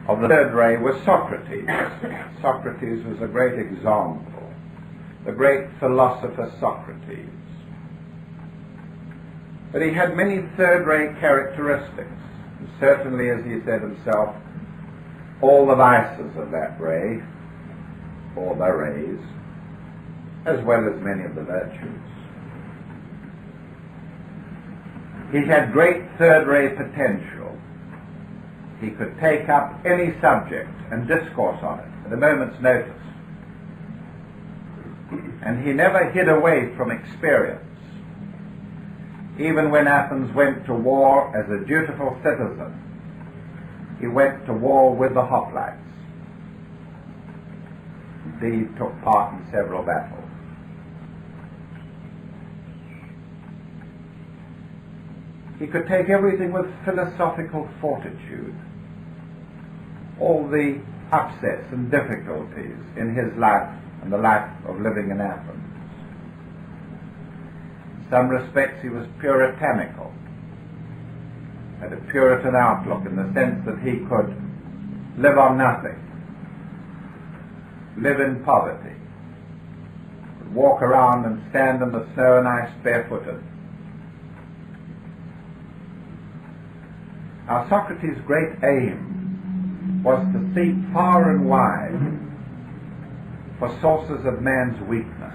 Speaker 1: of the third ray was Socrates. Socrates was a great example. The great philosopher Socrates. But he had many third ray characteristics. And certainly, as he said himself, all the vices of that ray, or the rays, as well as many of the virtues. He had great third ray potential. He could take up any subject and discourse on it at a moment's notice. And he never hid away from experience. Even when Athens went to war as a dutiful citizen, he went to war with the hoplites. Indeed, took part in several battles. He could take everything with philosophical fortitude. All the upsets and difficulties in his life and the life of living in Athens. In some respects he was puritanical, had a Puritan outlook in the sense that he could live on nothing, live in poverty, walk around and stand in the snow and ice barefooted. Now Socrates' great aim was to seek far and wide for sources of man's weakness.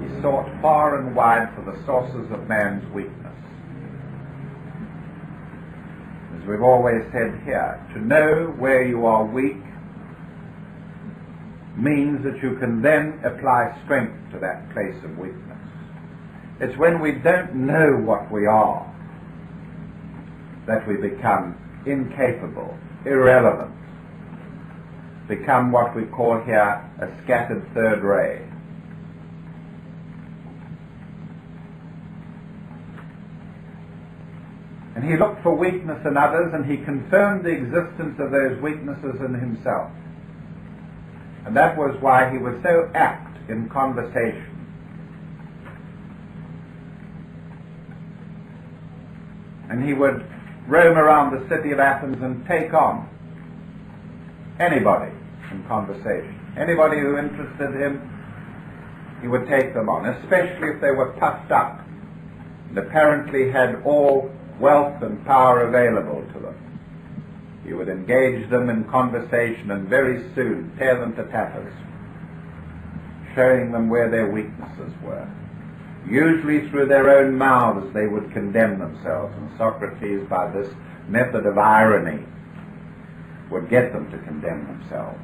Speaker 1: He sought far and wide for the sources of man's weakness. As we've always said here, to know where you are weak means that you can then apply strength to that place of weakness. It's when we don't know what we are that we become incapable, irrelevant, become what we call here a scattered third ray. And he looked for weakness in others, and he confirmed the existence of those weaknesses in himself. And that was why he was so apt in conversation. And he would roam around the city of Athens and take on anybody in conversation. Anybody who interested him, he would take them on, especially if they were puffed up and apparently had all wealth and power available to them. He would engage them in conversation and very soon tear them to tatters, showing them where their weaknesses were. Usually through their own mouths they would condemn themselves, and Socrates, by this method of irony, would get them to condemn themselves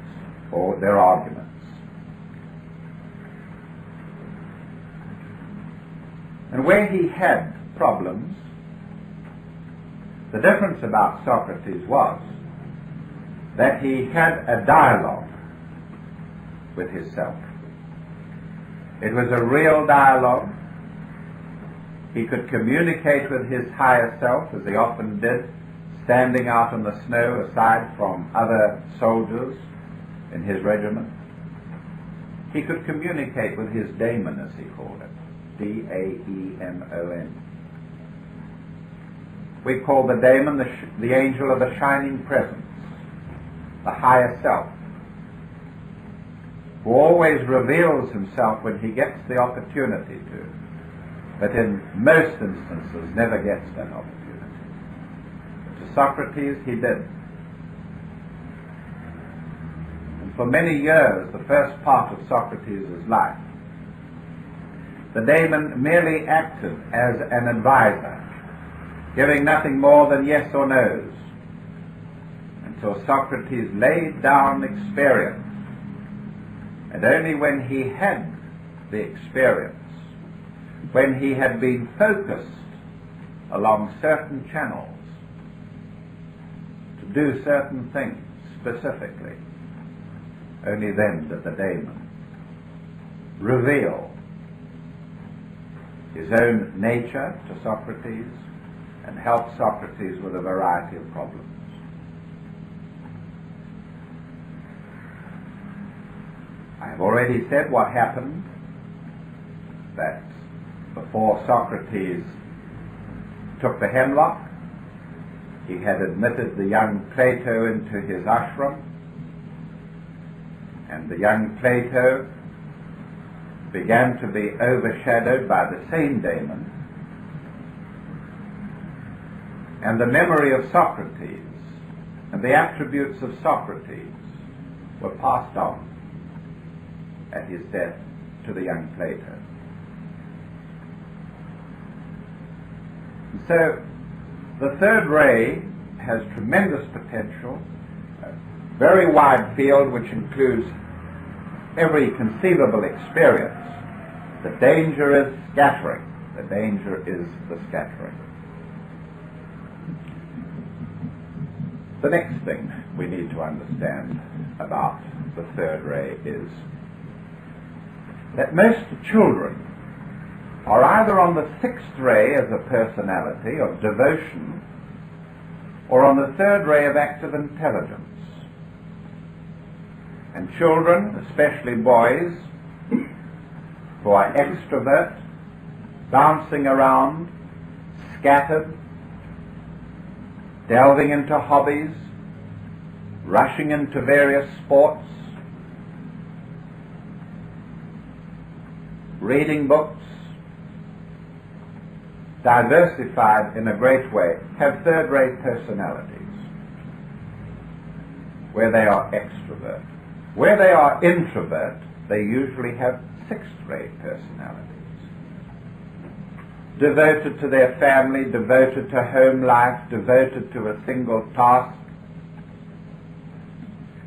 Speaker 1: or their arguments. And where he had problems, the difference about Socrates was that he had a dialogue with himself. It was a real dialogue. He could communicate with his higher self, as he often did, standing out in the snow aside from other soldiers in his regiment. He could communicate with his daemon, as he called it, D-A-E-M-O-N. We call the daemon the angel of the shining presence, the higher self, who always reveals himself when he gets the opportunity to, but in most instances never gets that opportunity. But to Socrates he did. And for many years, the first part of Socrates' life, the daemon merely acted as an advisor, giving nothing more than yes or no's, until Socrates laid down experience. And only when he had the experience, when he had been focused along certain channels to do certain things specifically, only then did the daemon reveal his own nature to Socrates and help Socrates with a variety of problems. I have already said what happened, that before Socrates took the hemlock, he had admitted the young Plato into his ashram, and the young Plato began to be overshadowed by the same daemon, and the memory of Socrates and the attributes of Socrates were passed on at his death to the young Plato. And so the third ray has tremendous potential, a very wide field which includes every conceivable experience. The danger is scattering. The danger is the scattering. The next thing we need to understand about the third ray is that most children are either on the sixth ray as a personality of devotion or on the third ray of active intelligence. And children, especially boys, who are extrovert, bouncing around, scattered, delving into hobbies, rushing into various sports, reading books, diversified in a great way, have third-rate personalities where they are extrovert. Where they are introvert, they usually have sixth-rate personalities. Devoted to their family, devoted to home life, devoted to a single task.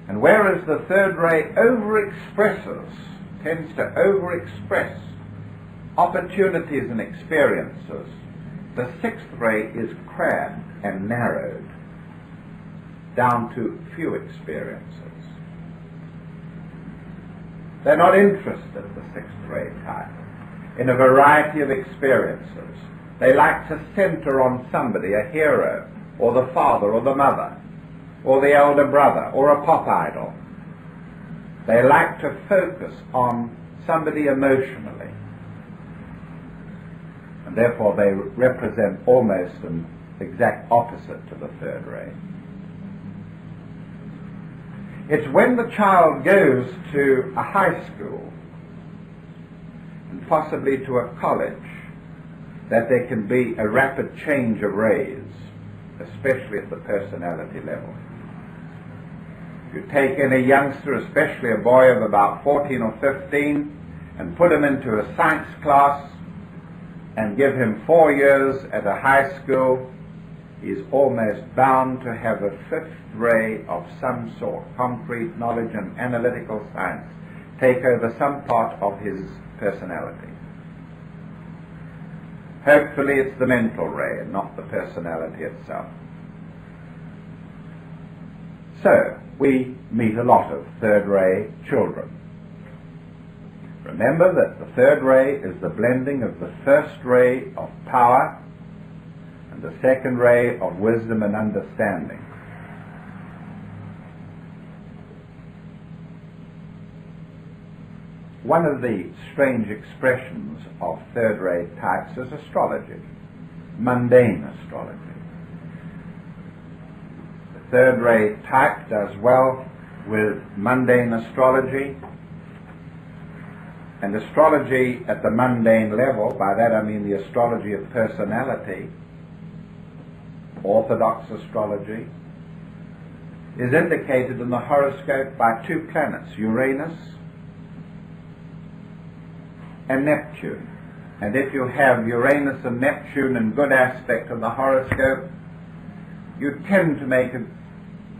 Speaker 1: And whereas the third ray overexpresses, tends to overexpress opportunities and experiences, the sixth ray is crabbed and narrowed down to few experiences. They're not interested, the sixth ray type, in a variety of experiences. They like to center on somebody, a hero, or the father, or the mother, or the elder brother, or a pop idol. They like to focus on somebody emotionally. And therefore they represent almost an exact opposite to the third ray. It's when the child goes to a high school and possibly to a college that there can be a rapid change of rays, especially at the personality level. If you take any youngster, especially a boy of about 14 or 15, and put him into a science class and give him 4 years at a high school, he's almost bound to have a fifth ray of some sort, concrete knowledge and analytical science, take over some part of his personality. Hopefully it's the mental ray and not the personality itself. So, we meet a lot of third ray children. Remember that the third ray is the blending of the first ray of power and the second ray of wisdom and understanding. One of the strange expressions of third ray types is astrology, mundane astrology. The third ray type does well with mundane astrology, and astrology at the mundane level, by that I mean the astrology of personality, orthodox astrology, is indicated in the horoscope by two planets, Uranus and Neptune. And if you have Uranus and Neptune in good aspect in the horoscope, you tend to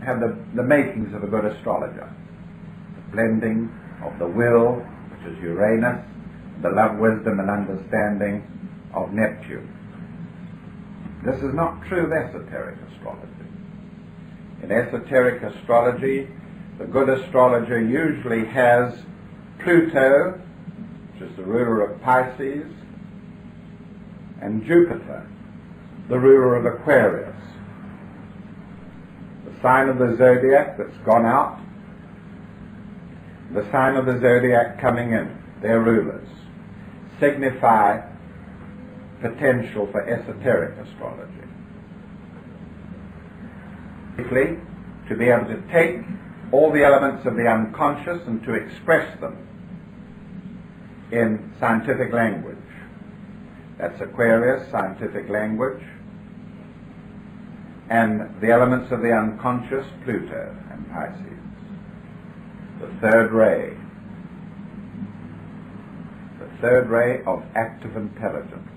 Speaker 1: have the makings of a good astrologer. The blending of the will, which is Uranus, the love, wisdom, and understanding of Neptune. This is not true of esoteric astrology. In esoteric astrology, the good astrologer usually has Pluto, which is the ruler of Pisces, and Jupiter, the ruler of Aquarius. The sign of the zodiac that's gone out, the sign of the zodiac coming in, their rulers, signify potential for esoteric astrology. To be able to take all the elements of the unconscious and to express them in scientific language. That's Aquarius, scientific language, and the elements of the unconscious, Pluto and Pisces. The third ray of active intelligence.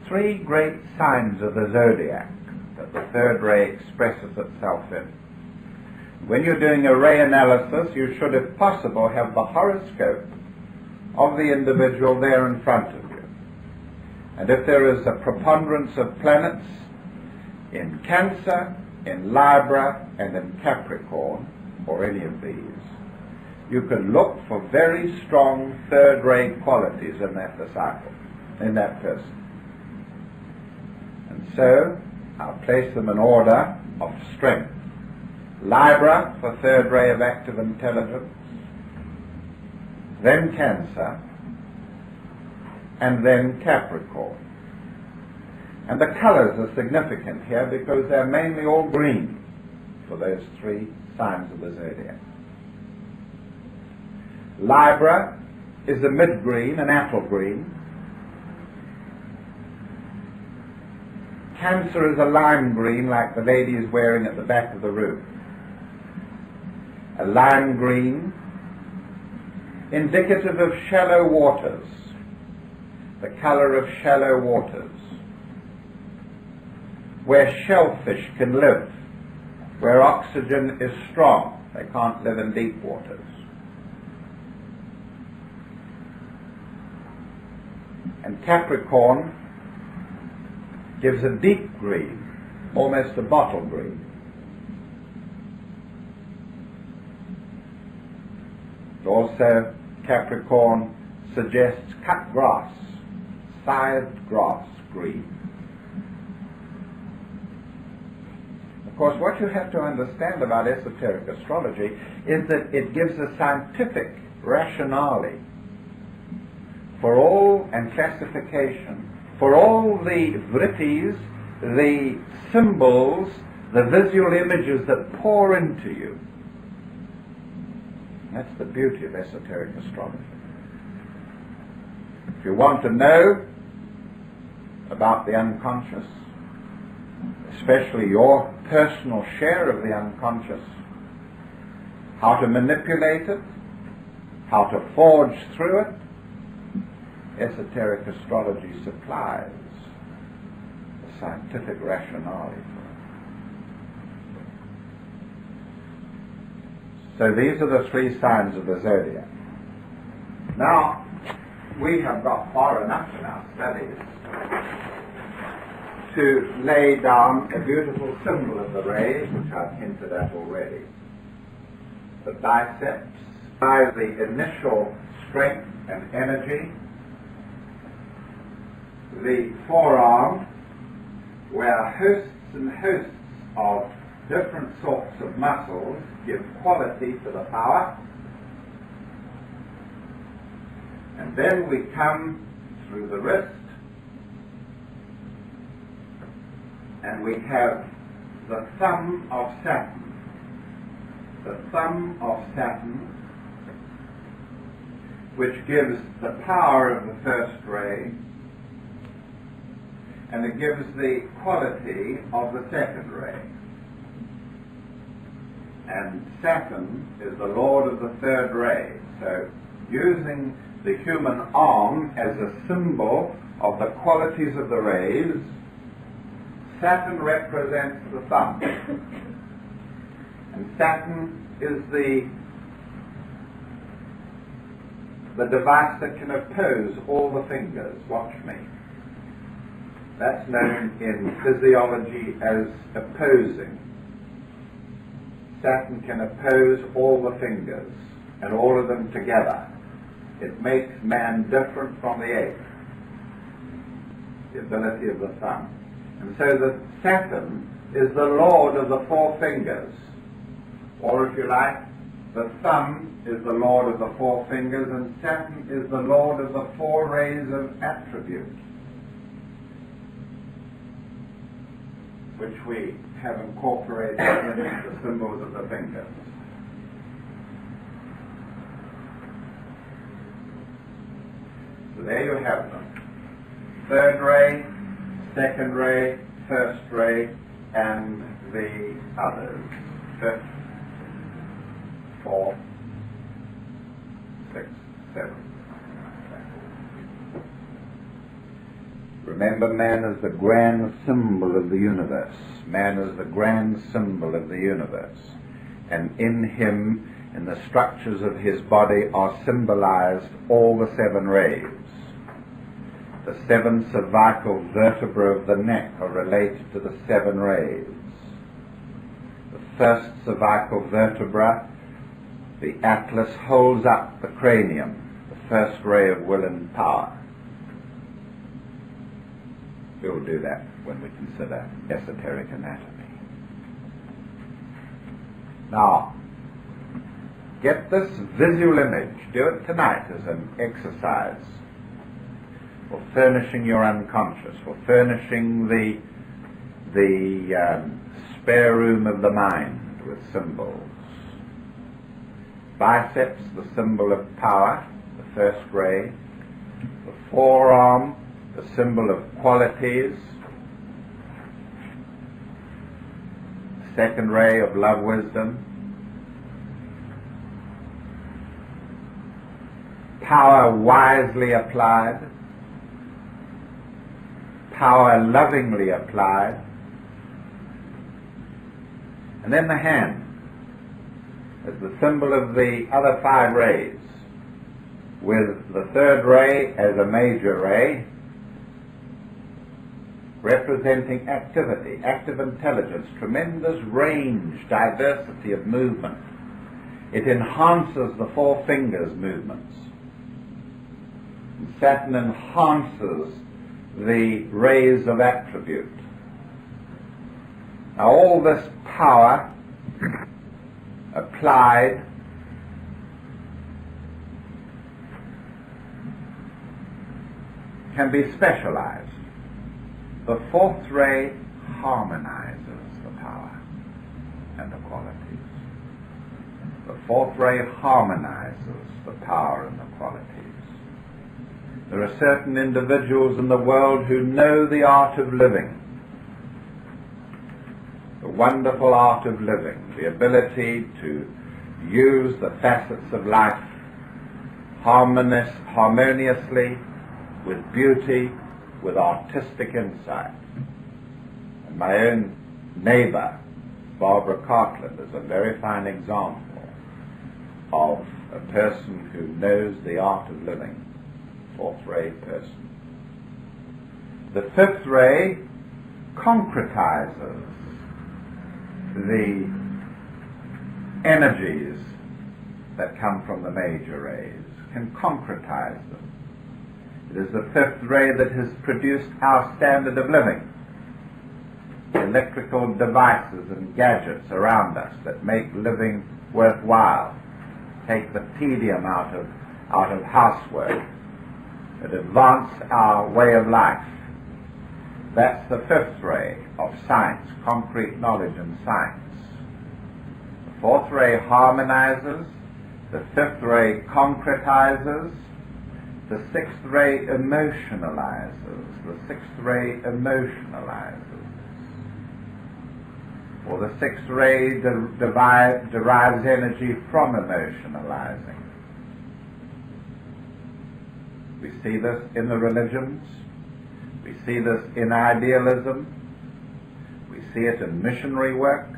Speaker 1: Three great signs of the zodiac that the third ray expresses itself in. When you're doing a ray analysis, you should, if possible, have the horoscope of the individual there in front of you. And if there is a preponderance of planets in Cancer, in Libra, and in Capricorn, or any of these, you can look for very strong third-rate qualities in that disciple, in that person. And so, I'll place them in order of strength. Libra for third ray of active intelligence, then Cancer, and then Capricorn. And the colors are significant here because they're mainly all green for those three signs of the zodiac. Libra is a mid-green, an apple green. Cancer is a lime green, like the lady is wearing at the back of the room. A lime green, indicative of shallow waters, the color of shallow waters, where shellfish can live, where oxygen is strong. They can't live in deep waters. And Capricorn gives a deep green, almost a bottle green. Also, Capricorn suggests cut grass, scythed grass green. Of course, what you have to understand about esoteric astrology is that it gives a scientific rationale for all, and classification, for all the vrittis, the symbols, the visual images that pour into you. That's the beauty of esoteric astrology. If you want to know about the unconscious, especially your personal share of the unconscious, how to manipulate it, how to forge through it, esoteric astrology supplies the scientific rationale for it. So these are the three signs of the zodiac. Now, we have got far enough in our studies to lay down a beautiful symbol of the rays, which I've hinted at already. The biceps, by the initial strength and energy. The forearm, where hosts and hosts of different sorts of muscles give quality to the power. And then we come through the wrist, and we have the thumb of Saturn. The thumb of Saturn, which gives the power of the first ray, and it gives the quality of the second ray. And Saturn is the lord of the third ray. So using the human arm as a symbol of the qualities of the rays, Saturn represents the thumb. And Saturn is the device that can oppose all the fingers. Watch me. That's known in physiology as opposing. Saturn can oppose all the fingers, and all of them together. It makes man different from the ape, the ability of the thumb. And so the Saturn is the lord of the four fingers, or if you like, the thumb is the lord of the four fingers, and Saturn is the lord of the four rays of attribute, which we have incorporated in the symbols of the fingers. So there you have them. Third ray, second ray, first ray, and the others. Fifth, fourth, sixth, seventh. Remember, man is the grand symbol of the universe. Man is the grand symbol of the universe. And in him, in the structures of his body, are symbolized all the seven rays. The seven cervical vertebrae of the neck are related to the seven rays. The first cervical vertebra The atlas holds up the cranium, the first ray of will and power. We will do that when we consider esoteric anatomy. Now, get this visual image. Do it tonight as an exercise for furnishing your unconscious, for furnishing the spare room of the mind with symbols. Biceps, the symbol of power, the first ray. The forearm, the symbol of qualities. Second ray of love, wisdom. Power wisely applied. Power lovingly applied. And then the hand as the symbol of the other 5 rays, with the third ray as a major ray, representing activity, active intelligence, tremendous range, diversity of movement. It enhances the 4 fingers' movements. And Saturn enhances the rays of attribute. Now all this power applied can be specialized. The 4th ray harmonizes the power and the qualities. The 4th ray harmonizes the power and the qualities. There are certain individuals in the world who know the art of living, the wonderful art of living, the ability to use the facets of life harmoniously, with beauty, with artistic insight. And my own neighbor, Barbara Cartland, is a very fine example of a person who knows the art of living, 4th ray person. The 5th ray concretizes the energies that come from the major rays, can concretize them. It is the 5th ray that has produced our standard of living. Electrical devices and gadgets around us that make living worthwhile, take the tedium out of housework, that advance our way of life. That's the 5th ray of science, concrete knowledge and science. The 4th ray harmonizes, the 5th ray concretizes, the 6th ray emotionalizes, the 6th ray emotionalizes. Or the 6th ray derives energy from emotionalizing. We see this in the religions. We see this in idealism. We see it in missionary work.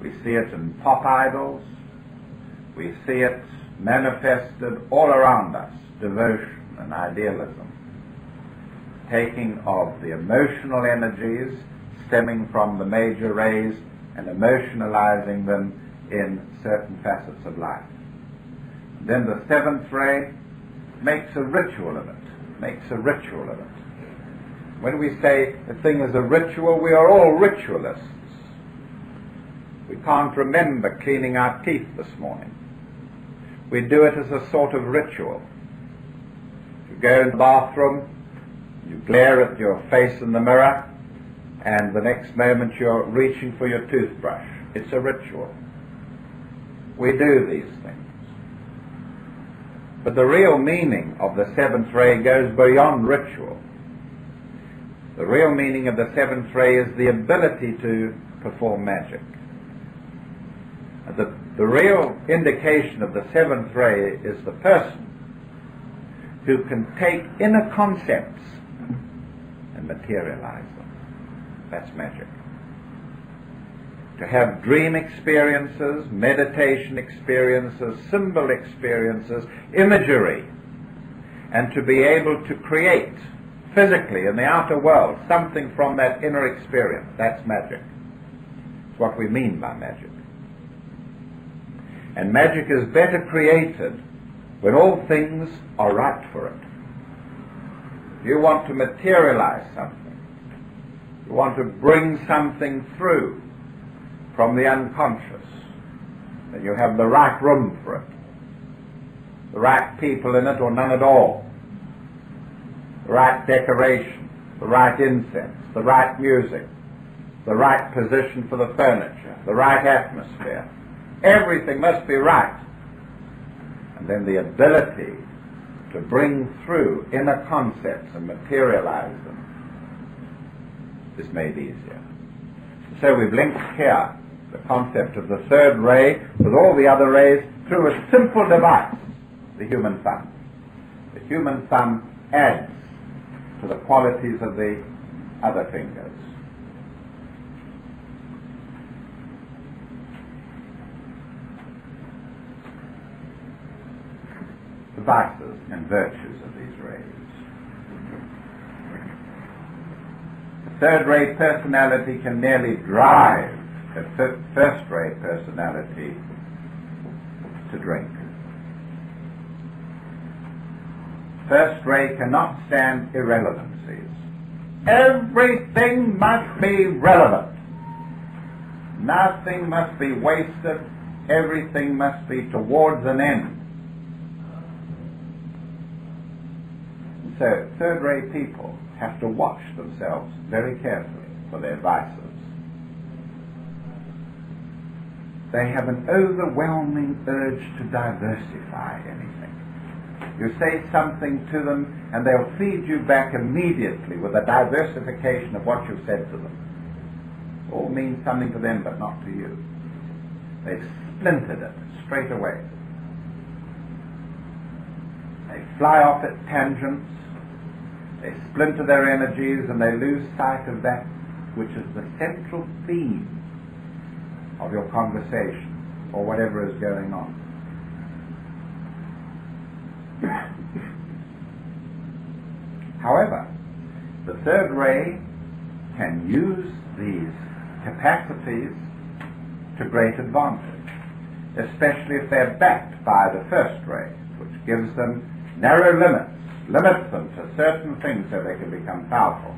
Speaker 1: We see it in pop idols. We see it manifested all around us, devotion and idealism. Taking of the emotional energies stemming from the major rays and emotionalizing them in certain facets of life. Then the 7th ray makes a ritual of it, When we say a thing is a ritual, we are all ritualists. We can't remember cleaning our teeth this morning. We do it as a sort of ritual. You go in the bathroom, you glare at your face in the mirror, and the next moment you're reaching for your toothbrush. It's a ritual. We do these things. But the real meaning of the 7th ray goes beyond ritual. The real meaning of the 7th ray is the ability to perform magic. The real indication of the 7th ray is the person who can take inner concepts and materialize them. That's magic. To have dream experiences, meditation experiences, symbol experiences, imagery, and to be able to create physically in the outer world something from that inner experience, that's magic. It's what we mean by magic. And magic is better created when all things are right for it. You want to materialize something. You want to bring something through from the unconscious. Then you have the right room for it. The right people in it or none at all. The right decoration, the right incense, the right music, the right position for the furniture, the right atmosphere. Everything must be right. And then the ability to bring through inner concepts and materialize them is made easier. So we've linked here the concept of the third ray with all the other rays through a simple device, the human thumb. The human thumb adds to the qualities of the other fingers. The vices and virtues of these rays. The third-ray personality can nearly drive a first-ray personality to drink. First ray cannot stand irrelevancies. Everything must be relevant. Nothing must be wasted. Everything must be towards an end. So third-ray people have to watch themselves very carefully for their vices. They have an overwhelming urge to diversify anything. You say something to them and they'll feed you back immediately with a diversification of what you've said to them. All means something to them but not to you. They've splintered it straight away. They fly off at tangents. They splinter their energies and they lose sight of that which is the central theme of your conversation or whatever is going on. However, the third ray can use these capacities to great advantage, especially if they're backed by the first ray, which gives them narrow limits them to certain things so they can become powerful.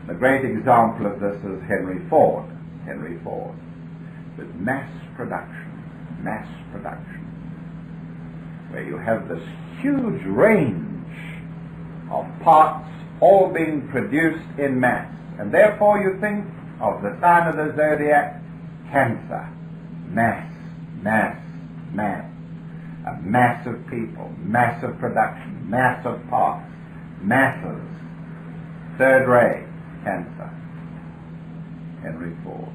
Speaker 1: The great example of this is Henry Ford, with mass production, where you have this huge range of parts all being produced in mass. And therefore you think of the sign of the zodiac, Cancer, mass. A mass of people, massive production, mass of parts, masses. Third ray, Cancer, Henry Ford.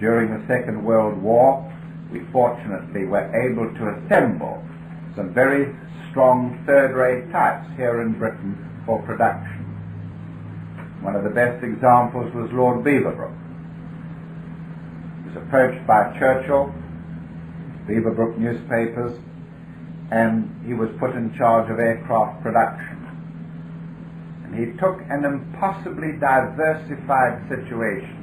Speaker 1: During the Second World War, we fortunately were able to assemble some very strong third-rate types here in Britain for production. One of the best examples was Lord Beaverbrook. He was approached by Churchill, Beaverbrook newspapers, and he was put in charge of aircraft production. And he took an impossibly diversified situation,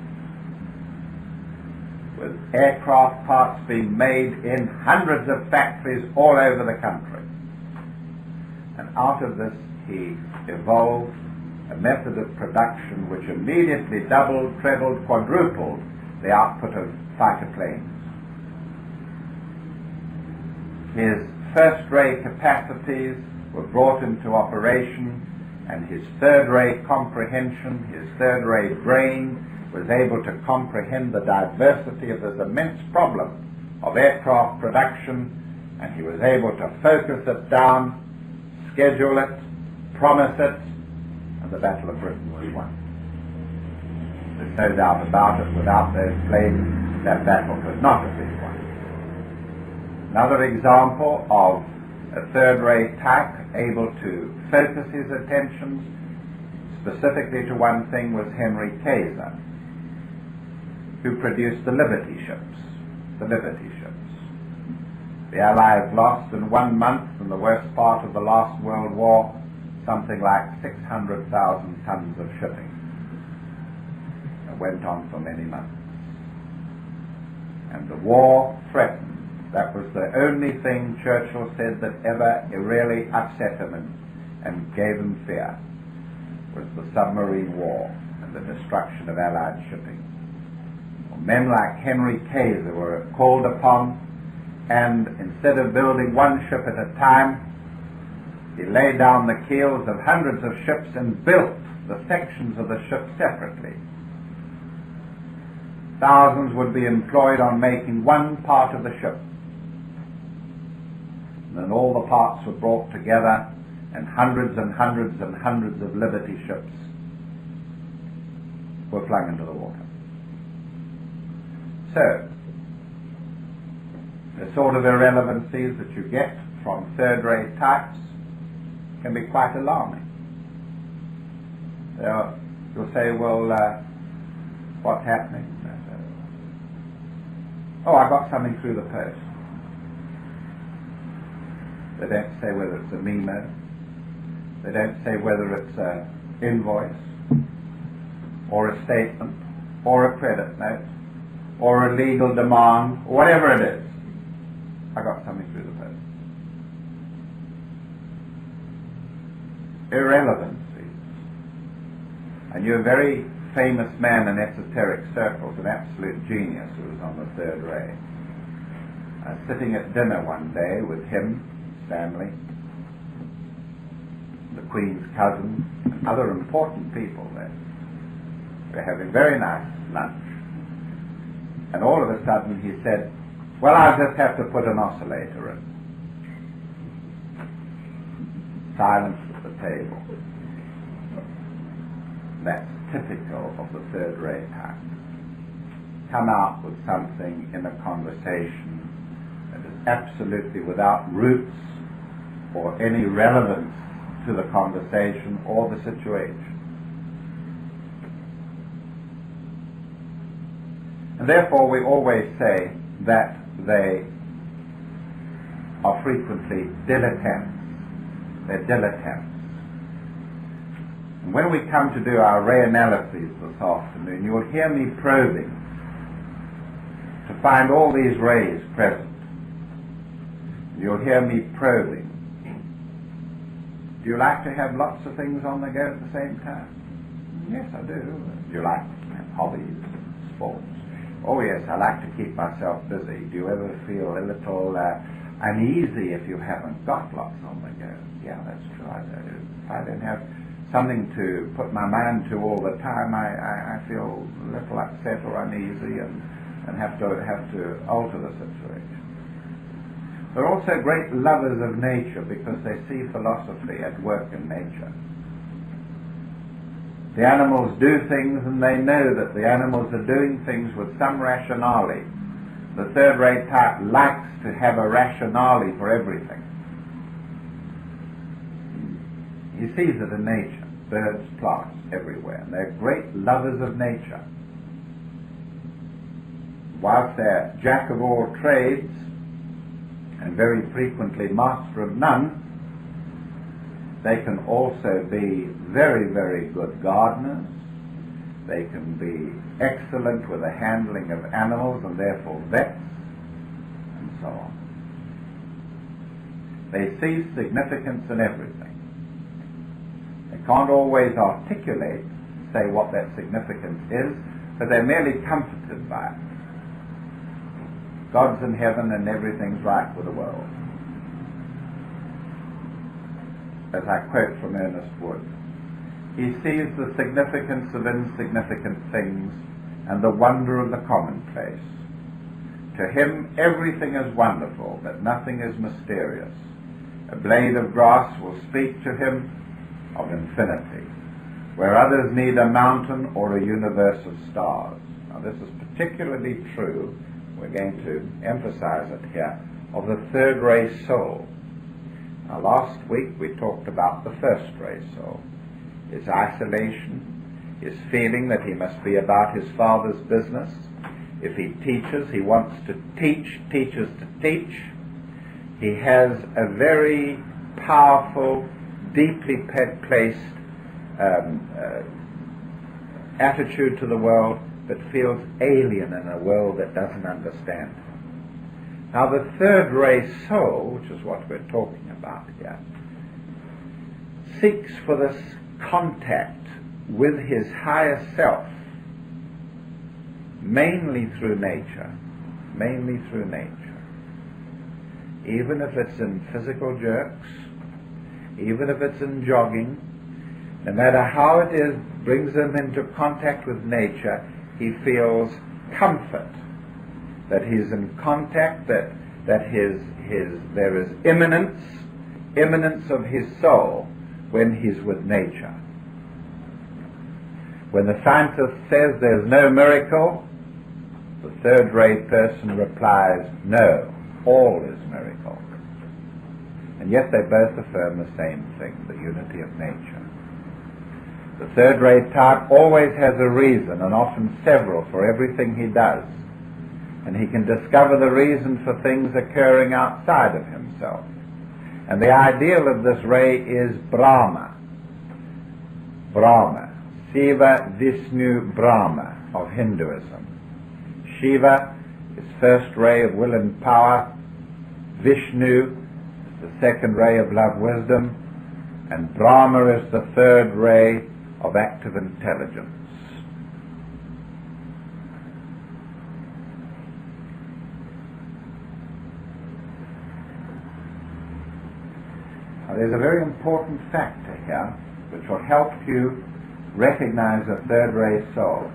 Speaker 1: with aircraft parts being made in hundreds of factories all over the country. And out of this he evolved a method of production which immediately doubled, trebled, quadrupled the output of fighter planes. His first-rate capacities were brought into operation, and his third-rate comprehension, his third-rate brain, was able to comprehend the diversity of this immense problem of aircraft production, and he was able to focus it down, schedule it, promise it, and the Battle of Britain was won. There's no doubt about it. Without those planes, that battle could not have been won. Another example of a third-rate type able to focus his attentions specifically to one thing was Henry Kaiser, who produced the Liberty ships. The Allies lost in 1 month, in the worst part of the last World War, something like 600,000 tons of shipping. It went on for many months. And and the war threatened. That was the only thing Churchill said that ever really upset him and gave him fear, was the submarine war and the destruction of Allied shipping. Well, men like Henry Kaiser were called upon, and instead of building one ship at a time, he laid down the keels of hundreds of ships and built the sections of the ship separately. Thousands would be employed on making one part of the ship. And then all the parts were brought together, and hundreds and hundreds and hundreds of Liberty ships were flung into the water. So, the sort of irrelevancies that you get from third-rate types can be quite alarming. You'll say, well, what's happening? Oh, I got something through the post. They don't say whether it's a memo. They don't say whether it's an invoice, or a statement, or a credit note, or a legal demand, or whatever it is. I got something through the post. Irrelevancies. I knew a very famous man in esoteric circles, an absolute genius who was on the third ray. I was sitting at dinner one day with him, his family, the Queen's cousin, and other important people there. We were having very nice lunch. And all of a sudden he said, well, I'll just have to put an oscillator in. Silence at the table. That's typical of the third ray type. Come out with something in a conversation that is absolutely without roots or any relevance to the conversation or the situation. And therefore we always say that they are frequently dilettantes. They're dilettantes. And when we come to do our ray analyses this afternoon, you'll hear me probing to find all these rays present. You'll hear me probing. Do you like to have lots of things on the go at the same time? Yes, I do. Do you like hobbies, sports? Oh yes, I like to keep myself busy. Do you ever feel a little uneasy if you haven't got lots on the go? Yeah, that's true, I do. If I don't have something to put my mind to all the time, I feel a little upset or uneasy and have to alter the situation. They're also great lovers of nature because they see philosophy at work in nature. The animals do things and they know that the animals are doing things with some rationale. The third-rate type likes to have a rationale for everything. He sees it in nature, birds, plants, everywhere. And they're great lovers of nature. Whilst they're jack of all trades and very frequently master of none, they can also be very, very good gardeners. They can be excellent with the handling of animals and therefore vets, and so on. They see significance in everything. They can't always articulate, say what that significance is, but they're merely comforted by it. God's in heaven and everything's right with the world. As I quote from Ernest Wood, he sees the significance of insignificant things and the wonder of the commonplace. To him everything is wonderful, but nothing is mysterious. A blade of grass will speak to him of infinity, where others need a mountain or a universe of stars. Now this is particularly true, we're going to emphasize it here, of the third ray soul. Now, last week we talked about the first ray soul, his isolation, his feeling that he must be about his Father's business. If he teaches, he wants to teaches to teach. He has a very powerful, deeply placed attitude to the world, but feels alien in a world that doesn't understand. Now the third ray soul, which is what we're talking about here, seeks for this contact with his higher self, mainly through nature, even if it's in physical jerks, even if it's in jogging, no matter how it is, brings him into contact with nature, he feels comfort that he's in contact, that there is immanence of his soul when he's with nature. When the scientist says there's no miracle, the third-rate person replies, no, all is miracle. And yet they both affirm the same thing, the unity of nature. The third-rate type always has a reason, and often several, for everything he does. And he can discover the reason for things occurring outside of himself. And the ideal of this ray is Brahma. Brahma. Shiva, Vishnu, Brahma of Hinduism. Shiva is first ray of will and power. Vishnu is the second ray of love, wisdom. And Brahma is the third ray of active intelligence. Now, there's a very important factor here which will help you recognize a third ray soul.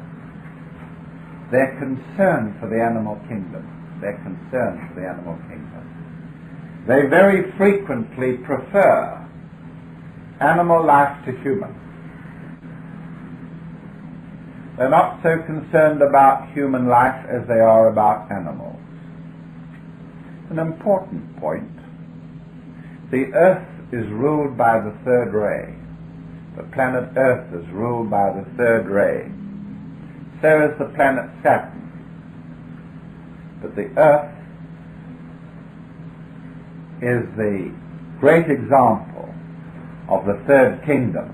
Speaker 1: Their concern for the animal kingdom. They very frequently prefer animal life to human. They're not so concerned about human life as they are about animals. An important point. The Earth is ruled by the third ray. The planet Earth is ruled by the third ray. So is the planet Saturn. But the Earth is the great example of the third kingdom.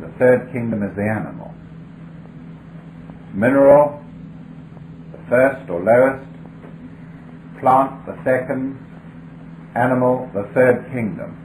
Speaker 1: The third kingdom is the animal. Mineral, the first or lowest. Plant, the second. Animal, the third kingdom.